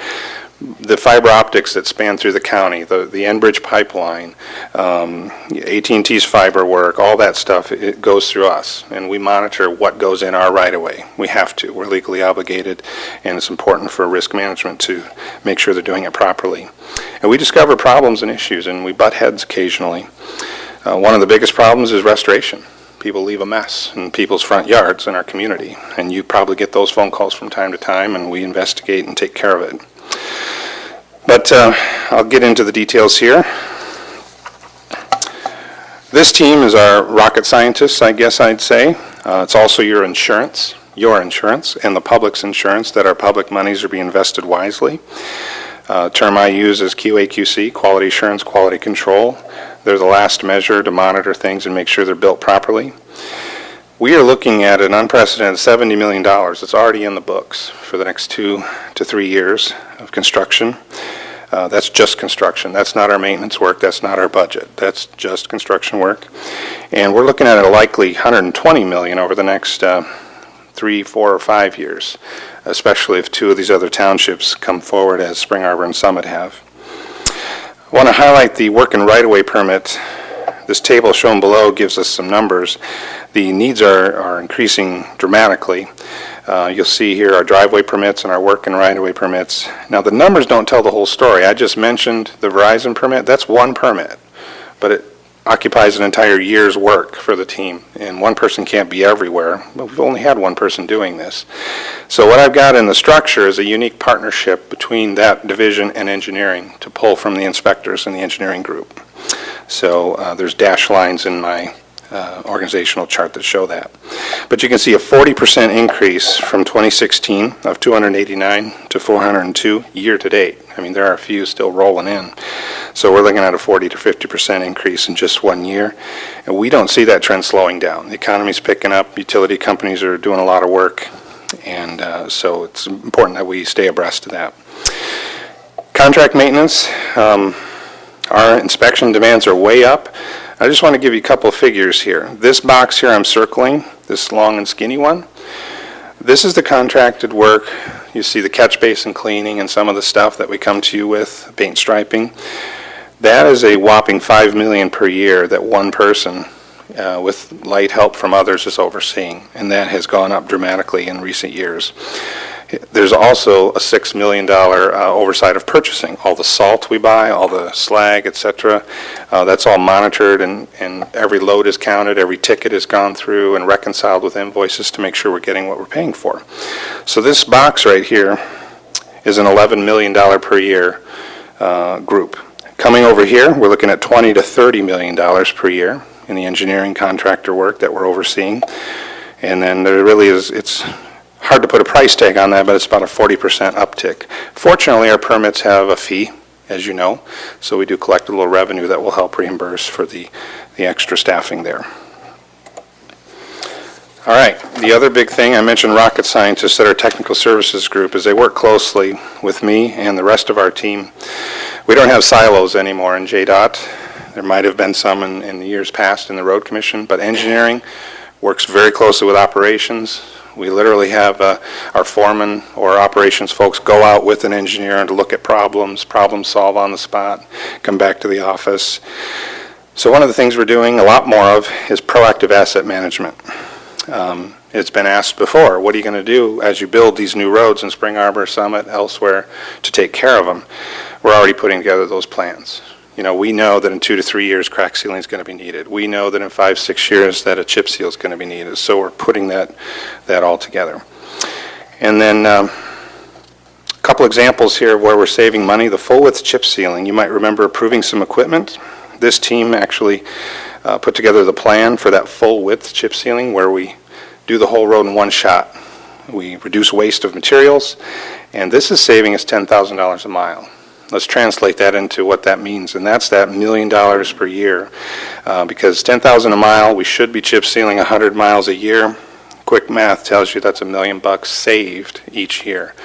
The fiber optics that span through the county, the Enbridge pipeline, AT&T's fiber work, all that stuff, it goes through us, and we monitor what goes in our right-of-way. We have to. We're legally obligated, and it's important for risk management to make sure they're doing it properly. And we discover problems and issues, and we butt heads occasionally. One of the biggest problems is restoration. People leave a mess in people's front yards in our community, and you probably get those phone calls from time to time, and we investigate and take care of it. But I'll get into the details here. This team is our rocket scientists, I guess I'd say. It's also your insurance, and the public's insurance that our public monies are being invested wisely. Term I use is QAQC, quality assurance, quality control. They're the last measure to monitor things and make sure they're built properly. We are looking at an unprecedented $70 million that's already in the books for the next 2 to 3 years of construction. That's just construction. That's not our maintenance work. That's not our budget. That's just construction work. And we're looking at a likely $120 million over the next 3, 4, or 5 years, especially if 2 of these other townships come forward as Spring Arbor and Summit have. I want to highlight the work and right-of-way permit. This table shown below gives us some numbers. The needs are increasing dramatically. You'll see here our driveway permits and our work and right-of-way permits. Now, the numbers don't tell the whole story. I just mentioned the Verizon permit. That's one permit, but occupies an entire year's work for the team, and one person can't be everywhere. But we've only had one person doing this. So what I've got in the structure is a unique partnership between that division and engineering to pull from the inspectors in the engineering group. So there's dash lines in my organizational chart that show that. But you can see a 40% increase from 2016 of 289 to 402 year to date. I mean, there are a few still rolling in. So we're looking at a 40 to 50% increase in just 1 year. And we don't see that trend slowing down. The economy's picking up, utility companies are doing a lot of work, and so it's important that we stay abreast of that. Contract maintenance, our inspection demands are way up. I just want to give you a couple of figures here. This box here I'm circling, this long and skinny one, this is the contracted work. You see the catch basin cleaning and some of the stuff that we come to you with, paint striping. That is a whopping $5 million per year that one person with light help from others is overseeing, and that has gone up dramatically in recent years. There's also a $6 million oversight of purchasing. All the salt we buy, all the slag, etc., that's all monitored, and every load is counted, every ticket is gone through and reconciled with invoices to make sure we're getting what we're paying for. So this box right here is an $11 million per year group. Coming over here, we're looking at $20 to $30 million per year in the engineering contractor work that we're overseeing. And then there really is, it's hard to put a price tag on that, but it's about a 40% uptick. Fortunately, our permits have a fee, as you know, so we do collect a little revenue that will help reimburse for the extra staffing there. All right, the other big thing, I mentioned rocket scientists at our technical services group, is they work closely with me and the rest of our team. We don't have silos anymore in JDOT. There might have been some in the years past in the road commission, but engineering works very closely with operations. We literally have our foreman or operations folks go out with an engineer to look at problems, problem solve on the spot, come back to the office. So one of the things we're doing a lot more of is proactive asset management. It's been asked before, what are you going to do as you build these new roads in Spring Arbor, Summit, elsewhere to take care of them? We're already putting together those plans. You know, we know that in 2 to 3 years crack sealing is going to be needed. We know that in 5, 6 years that a chip seal is going to be needed. So we're putting that all together. And then a couple examples here of where we're saving money. The full width chip sealing, you might remember approving some equipment. This team actually put together the plan for that full width chip sealing where we do the whole road in one shot. We reduce waste of materials, and this is saving us $10,000 a mile. Let's translate that into what that means, and that's that $1 million per year. Because $10,000 a mile, we should be chip sealing 100 miles a year. Quick math tells you that's $1 million saved each year,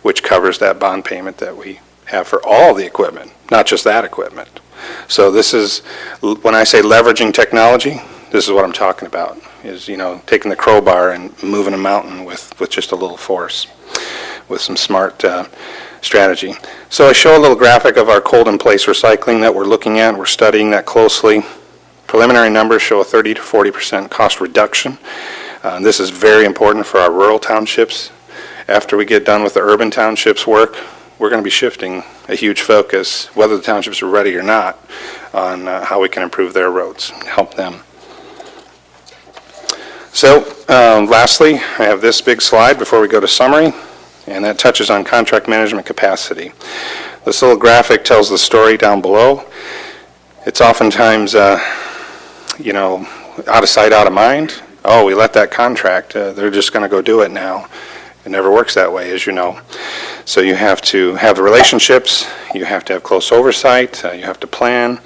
which covers that bond payment that we have for all the equipment, not just that equipment. So this is, when I say leveraging technology, this is what I'm talking about, is, you know, taking the crowbar and moving a mountain with just a little force, with some smart strategy. So I show a little graphic of our cold-in-place recycling that we're looking at. We're studying that closely. Preliminary numbers show a 30 to 40% cost reduction. This is very important for our rural townships. After we get done with the urban townships work, we're going to be shifting a huge focus, whether the townships are ready or not, on how we can improve their roads, help them. So lastly, I have this big slide before we go to summary, and that touches on contract management capacity. This little graphic tells the story down below. It's oftentimes, you know, out of sight, out of mind. Oh, we let that contract, they're just going to go do it now. It never works that way, as you know. So you have to have the relationships, you have to have close oversight, you have to plan.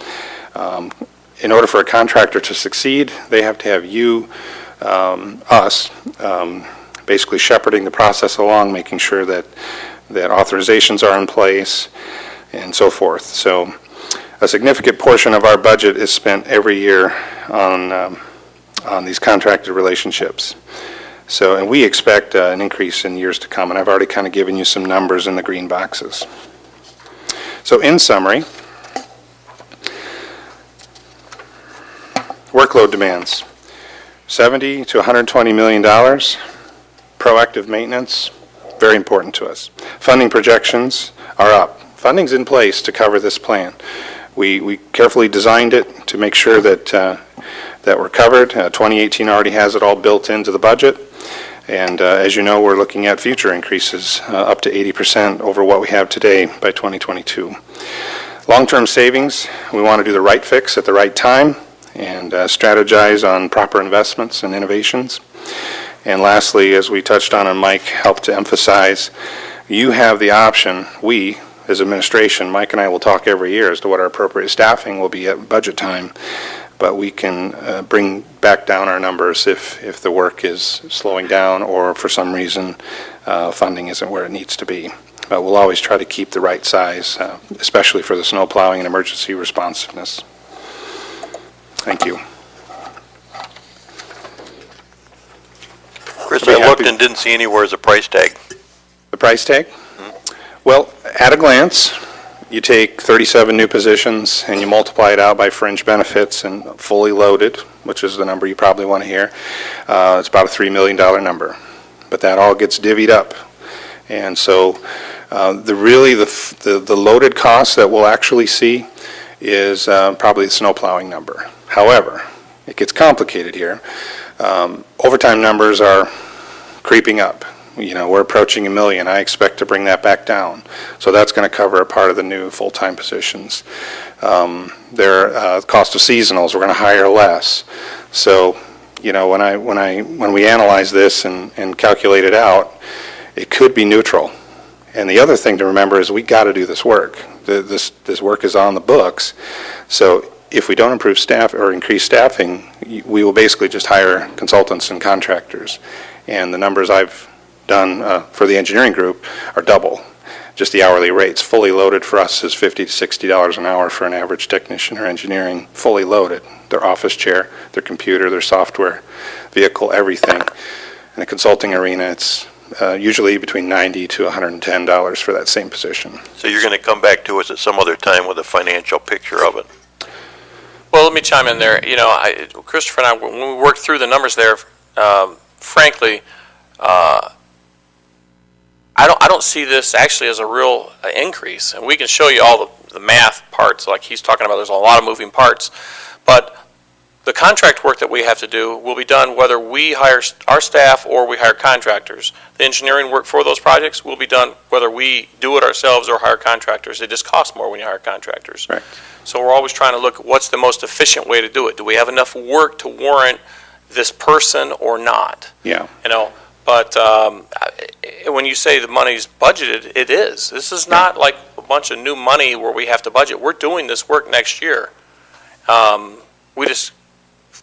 In order for a contractor to succeed, they have to have you, us, basically shepherding the process along, making sure that authorizations are in place, and so forth. So a significant portion of our budget is spent every year on these contracted relationships. So, and we expect an increase in years to come, and I've already kind of given you some numbers in the green boxes. So in summary, workload demands, $70 to $120 million, proactive maintenance, very important to us. Funding projections are up. Funding's in place to cover this plan. We carefully designed it to make sure that, that we're covered. 2018 already has it all built into the budget. And as you know, we're looking at future increases up to 80% over what we have today by 2022. Long-term savings, we want to do the right fix at the right time and strategize on proper investments and innovations. And lastly, as we touched on and Mike helped to emphasize, you have the option, we as administration, Mike and I will talk every year as to what our appropriate staffing will be at budget time, but we can bring back down our numbers if the work is slowing down or for some reason funding isn't where it needs to be. But we'll always try to keep the right size, especially for the snow plowing and emergency responsiveness. Thank you. Chris, I'd be I looked happy- and didn't see anywhere as a price tag. The price tag? Well, at a glance, you take 37 new positions and you multiply it out by fringe benefits and fully loaded, which is the number you probably want to hear. It's about a $3 million number. But that all gets divvied up. And so the loaded cost that we'll actually see is probably the snow plowing number. However, it gets complicated here. Overtime numbers are creeping up. You know, we're approaching 1 million. I expect to bring that back down. So that's going to cover a part of the new full-time positions. Cost of seasonals, we're going to hire less. So, you know, when we analyze this and calculate it out, it could be neutral. And the other thing to remember is we got to do this work. This work is on the books. So if we don't improve staff or increase staffing, we will basically just hire consultants and contractors. And the numbers I've done for the engineering group are double. Just the hourly rates. Fully loaded for us is $50 to $60 an hour for an average technician or engineering, fully loaded. Their office chair, their computer, their software, vehicle, everything. In the consulting arena, it's usually between $90 to $110 for that same position. So you're going to come back to us at some other time with a financial picture of it. Well, let me chime in there. You know, Christopher and I, when we worked through the numbers there, frankly, I don't see this actually as a real increase. And we can show you all the math parts like he's talking about. There's a lot of moving parts. But the contract work that we have to do will be done whether we hire our staff or we hire contractors. The engineering work for those projects will be done whether we do it ourselves or hire contractors. It just costs more when you hire contractors. Right. So we're always trying to look at what's the most efficient way to do it. Do we have enough work to warrant this person or not? Yeah. You know, but when you say the money's budgeted, it is. This is not like a bunch of new money where we have to budget. We're doing this work next year. We just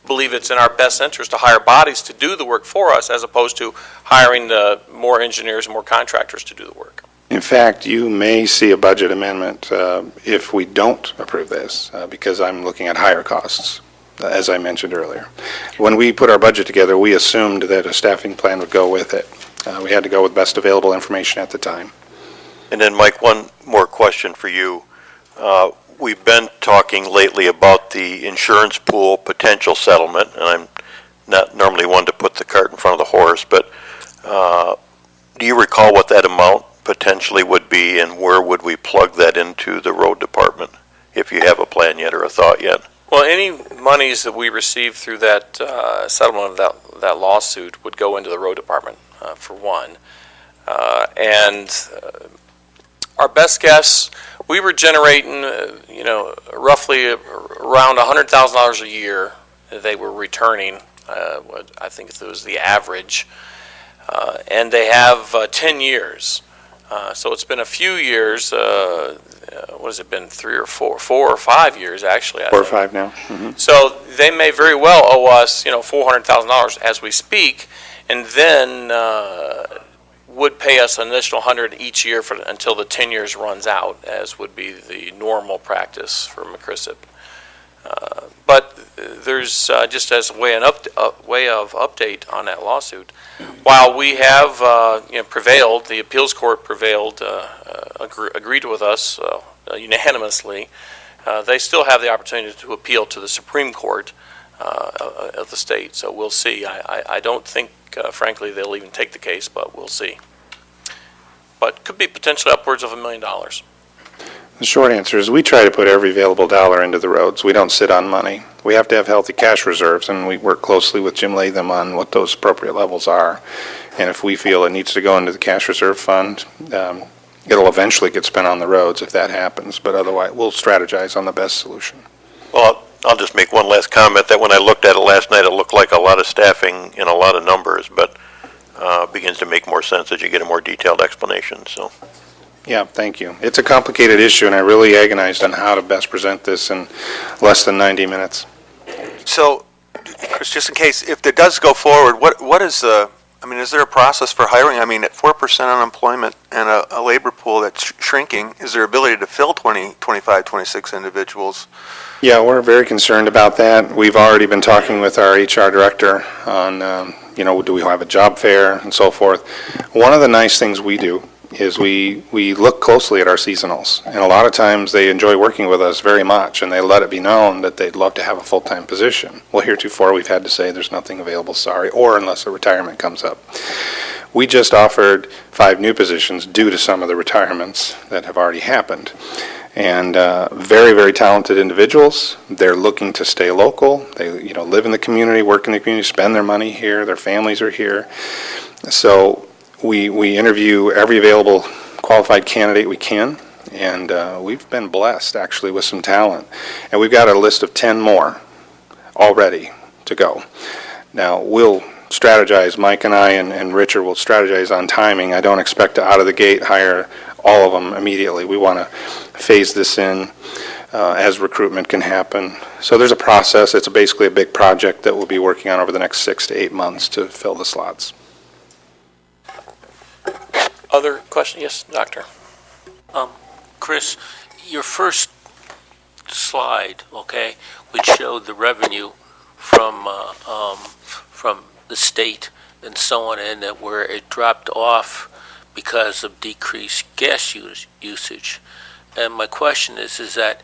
believe it's in our best interest to hire bodies to do the work for us as opposed to hiring more engineers and more contractors to do the work. In fact, you may see a budget amendment if we don't approve this, because I'm looking at higher costs, as I mentioned earlier. When we put our budget together, we assumed that a staffing plan would go with it. We had to go with best available information at the time. And then, Mike, one more question for you. We've been talking lately about the insurance pool potential settlement, and I'm not normally one to put the cart in front of the horse, but do you recall what that amount potentially would be, and where would we plug that into the road department, if you have a plan yet or a thought yet? Well, any monies that we receive through that settlement of that lawsuit would go into the road department, for one. And our best guess, we were generating, roughly around $100,000 a year that they were returning. I think it was the average. And they have 10 years. So it's been a few years. What has it been, 3 or 4 or 5 years, actually? 4 or 5 now. Mm-hmm. So they may very well owe us, $400,000 as we speak, and then would pay us an additional $100,000 each year until the 10 years runs out, as would be the normal practice for McChrysip. But there's just as a way of update on that lawsuit. While we have prevailed, the appeals court prevailed, agreed with us unanimously. They still have the opportunity to appeal to the Supreme Court of the state. So we'll see. I don't think, frankly, they'll even take the case, but we'll see. But could be potentially upwards of $1 million. The short answer is we try to put every available dollar into the roads. We don't sit on money. We have to have healthy cash reserves, and we work closely with Jim Latham on what those appropriate levels are. And if we feel it needs to go into the cash reserve fund, it'll eventually get spent on the roads if that happens, but otherwise, we'll strategize on the best solution. Well, I'll just make one last comment, that when I looked at it last night, it looked like a lot of staffing and a lot of numbers, but begins to make more sense as you get a more detailed explanation, so. Yeah, thank you. It's a complicated issue, and I really agonized on how to best present this in less than 90 minutes. So, Chris, just in case, if it does go forward, what is is there a process for hiring? I mean, at 4% unemployment and a labor pool that's shrinking, is there ability to fill 20, 25, 26 individuals? Yeah, we're very concerned about that. We've already been talking with our HR director on, do we have a job fair and so forth. One of the nice things we do is we look closely at our seasonals. And a lot of times they enjoy working with us very much, and they let it be known that they'd love to have a full-time position. Well, heretofore, we've had to say there's nothing available, sorry, or unless a retirement comes up. We just offered 5 new positions due to some of the retirements that have already happened. And very, very talented individuals. They're looking to stay local. They, live in the community, work in the community, spend their money here. Their families are here. So we interview every available qualified candidate we can, and we've been blessed, actually, with some talent. And we've got a list of 10 more already to go. Now, we'll strategize, Mike and I and Richard will strategize on timing. I don't expect to, out of the gate, hire all of them immediately. We want to phase this in as recruitment can happen. So there's a process. It's basically a big project that we'll be working on over the next 6 to 8 months to fill the slots. Other question? Yes, Doctor. Chris, your first slide, okay, which showed the revenue from the state and so on, and that where it dropped off because of decreased gas usage. And my question is that,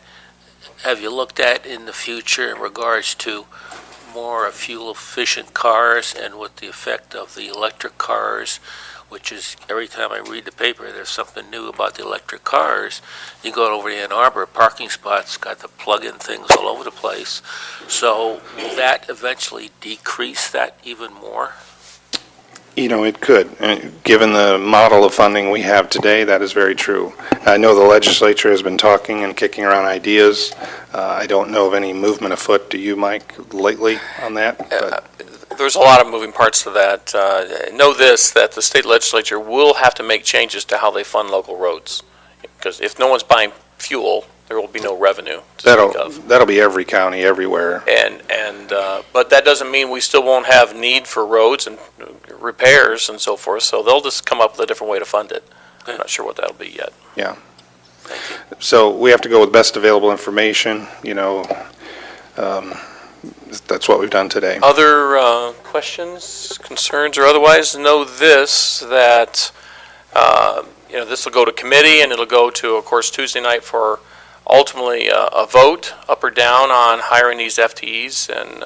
have you looked at in the future in regards to more fuel-efficient cars and what the effect of the electric cars, which is every time I read the paper, there's something new about the electric cars. You go over to Ann Arbor, parking spots got the plug-in things all over the place. So will that eventually decrease that even more? It could. And given the model of funding we have today, that is very true. I know the legislature has been talking and kicking around ideas. I don't know of any movement afoot. Do you, Mike, lately on that? There's a lot of moving parts to that. Know this, that the state legislature will have to make changes to how they fund local roads. Because if no one's buying fuel, there will be no revenue to speak of. That'll be every county, everywhere. But that doesn't mean we still won't have need for roads and repairs and so forth, so they'll just come up with a different way to fund it. I'm not sure what that'll be yet. Yeah. So we have to go with best available information, that's what we've done today. Other questions, concerns, or otherwise? Know this, that this will go to committee, and it'll go to, of course, Tuesday night for ultimately a vote up or down on hiring these FTEs. And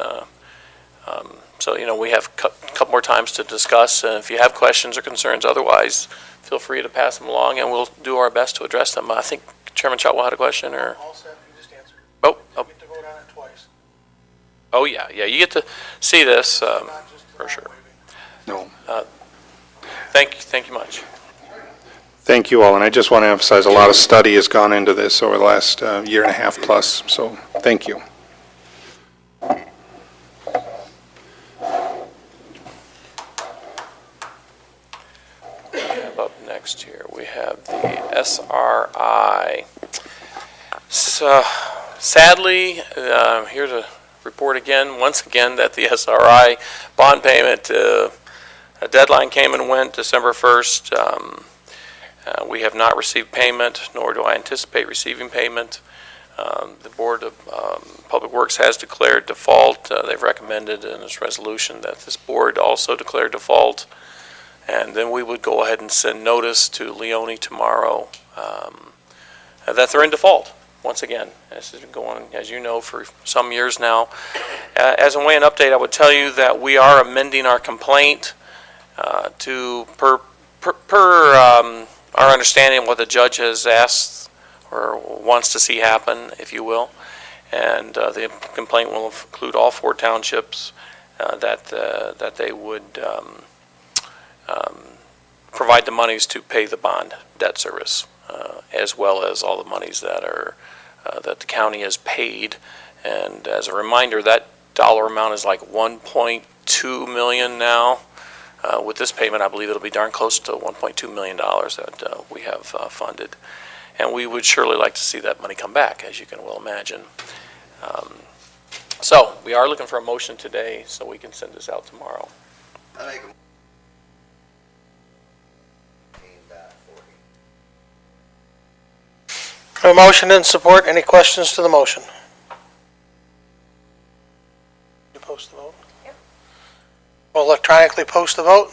so we have a couple more times to discuss. And if you have questions or concerns otherwise, feel free to pass them along, and we'll do our best to address them. I think Chairman Shotwell had a question, or? All set, you just answered. Oh. You get to vote on it twice. Oh, yeah, you get to see this, Not just the for sure. No. Thank you much. Thank you all, and I just want to emphasize a lot of study has gone into this over the last year and a half plus, so thank you. Up next here, we have the SRI. So, sadly, here to report once again, that the SRI bond payment a deadline came and went December 1st. We have not received payment, nor do I anticipate receiving payment. The Board of Public Works has declared default. They've recommended in its resolution that this board also declare default. And then we would go ahead and send notice to Leone tomorrow that they're in default. Once again, this has been going, as you know, for some years now. As a way of update, I would tell you that we are amending our complaint to per our understanding of what the judge has asked or wants to see happen, if you will. And the complaint will include all 4 townships that they would provide the monies to pay the bond debt service, as well as all the monies that are that the county has paid. And as a reminder, that dollar amount is like $1.2 million now. With this payment, I believe it'll be darn close to $1.2 million that we have funded. And we would surely like to see that money come back, as you can well imagine. So we are looking for a motion today, so we can send this out tomorrow. A motion and support. Any questions to the motion? You post the vote? Yep. We'll electronically post the vote.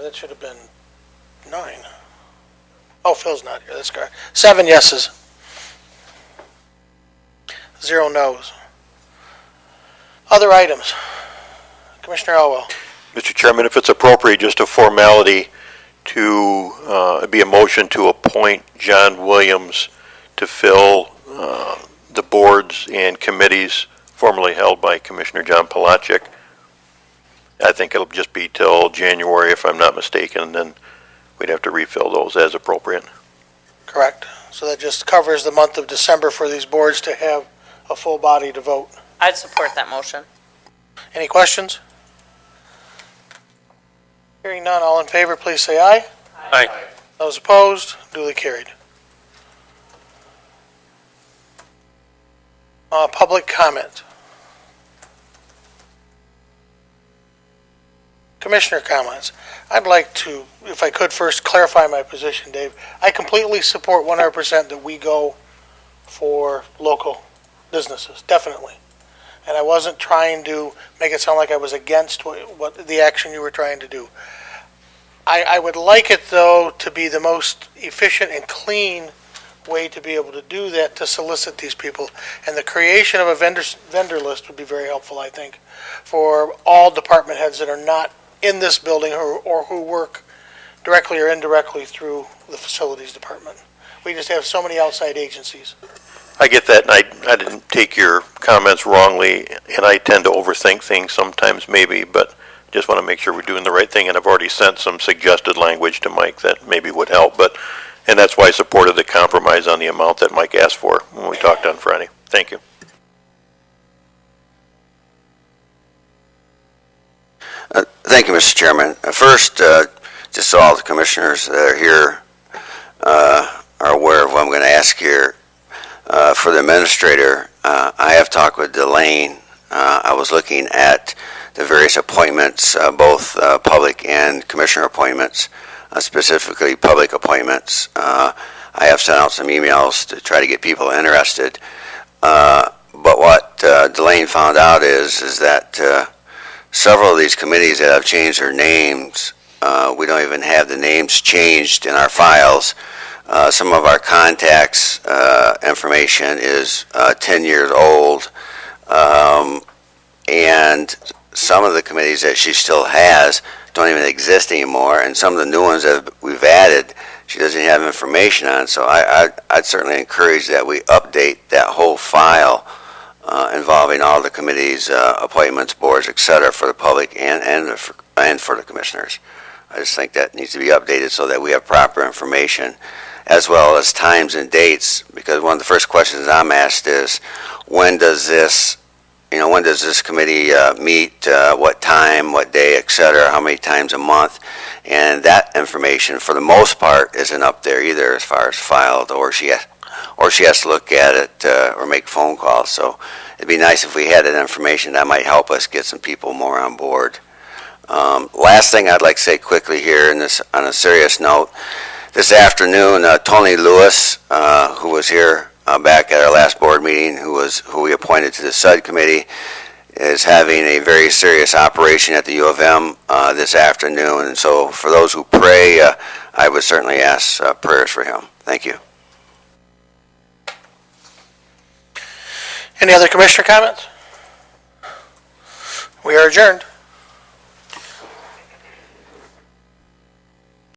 That should have been 9. Oh, Phil's not here, that's correct. 7 yeses. 0 noes. Other items. Commissioner Elwell. Mr. Chairman, if it's appropriate, just a formality to be a motion to appoint John Williams to fill the boards and committees formerly held by Commissioner John Palachik. I think it'll just be till January, if I'm not mistaken, and then we'd have to refill those as appropriate. Correct. So that just covers the month of December for these boards to have a full body to vote. I'd support that motion. Any questions? Hearing none, all in favor, please say aye. Aye. Those opposed, duly carried. Public comment. Commissioner comments. I'd like to, if I could, first clarify my position, Dave. I completely support 100% that we go for local businesses, definitely. And I wasn't trying to make it sound like I was against what the action you were trying to do. I would like it, though, to be the most efficient and clean way to be able to do that, to solicit these people. And the creation of a vendor list would be very helpful, I think, for all department heads that are not in this building or who work directly or indirectly through the facilities department. We just have so many outside agencies. I get that, and I didn't take your comments wrongly, and I tend to overthink things sometimes maybe, but just want to make sure we're doing the right thing, and I've already sent some suggested language to Mike that maybe would help, and that's why I supported the compromise on the amount that Mike asked for when we talked on Friday. Thank you. Thank you, Mr. Chairman. First, just so all the commissioners that are here are aware of what I'm going to ask here. For the administrator, I have talked with Delane. I was looking at the various appointments, both public and commissioner appointments, specifically public appointments. I have sent out some emails to try to get people interested. But what Delane found out is that several of these committees that have changed their names, we don't even have the names changed in our files. Some of our contacts information is 10 years old, and some of the committees that she still has don't even exist anymore, and some of the new ones that we've added, she doesn't have information on. So I'd certainly encourage that we update that whole file involving all the committees, appointments, boards, et cetera, for the public and for the commissioners. I just think that needs to be updated so that we have proper information, as well as times and dates, because one of the first questions I'm asked is, when does this committee meet, what time, what day, et cetera, how many times a month? And that information, for the most part, isn't up there either as far as filed, or she has to look at it or make phone calls. So it'd be nice if we had that information. That might help us get some people more on board. Last thing I'd like to say quickly here, on a serious note, this afternoon, Tony Lewis, who was here back at our last board meeting, who we appointed to the subcommittee, is having a very serious operation at the U of M this afternoon. And so for those who pray, I would certainly ask prayers for him. Thank you. Any other commissioner comments? We are adjourned.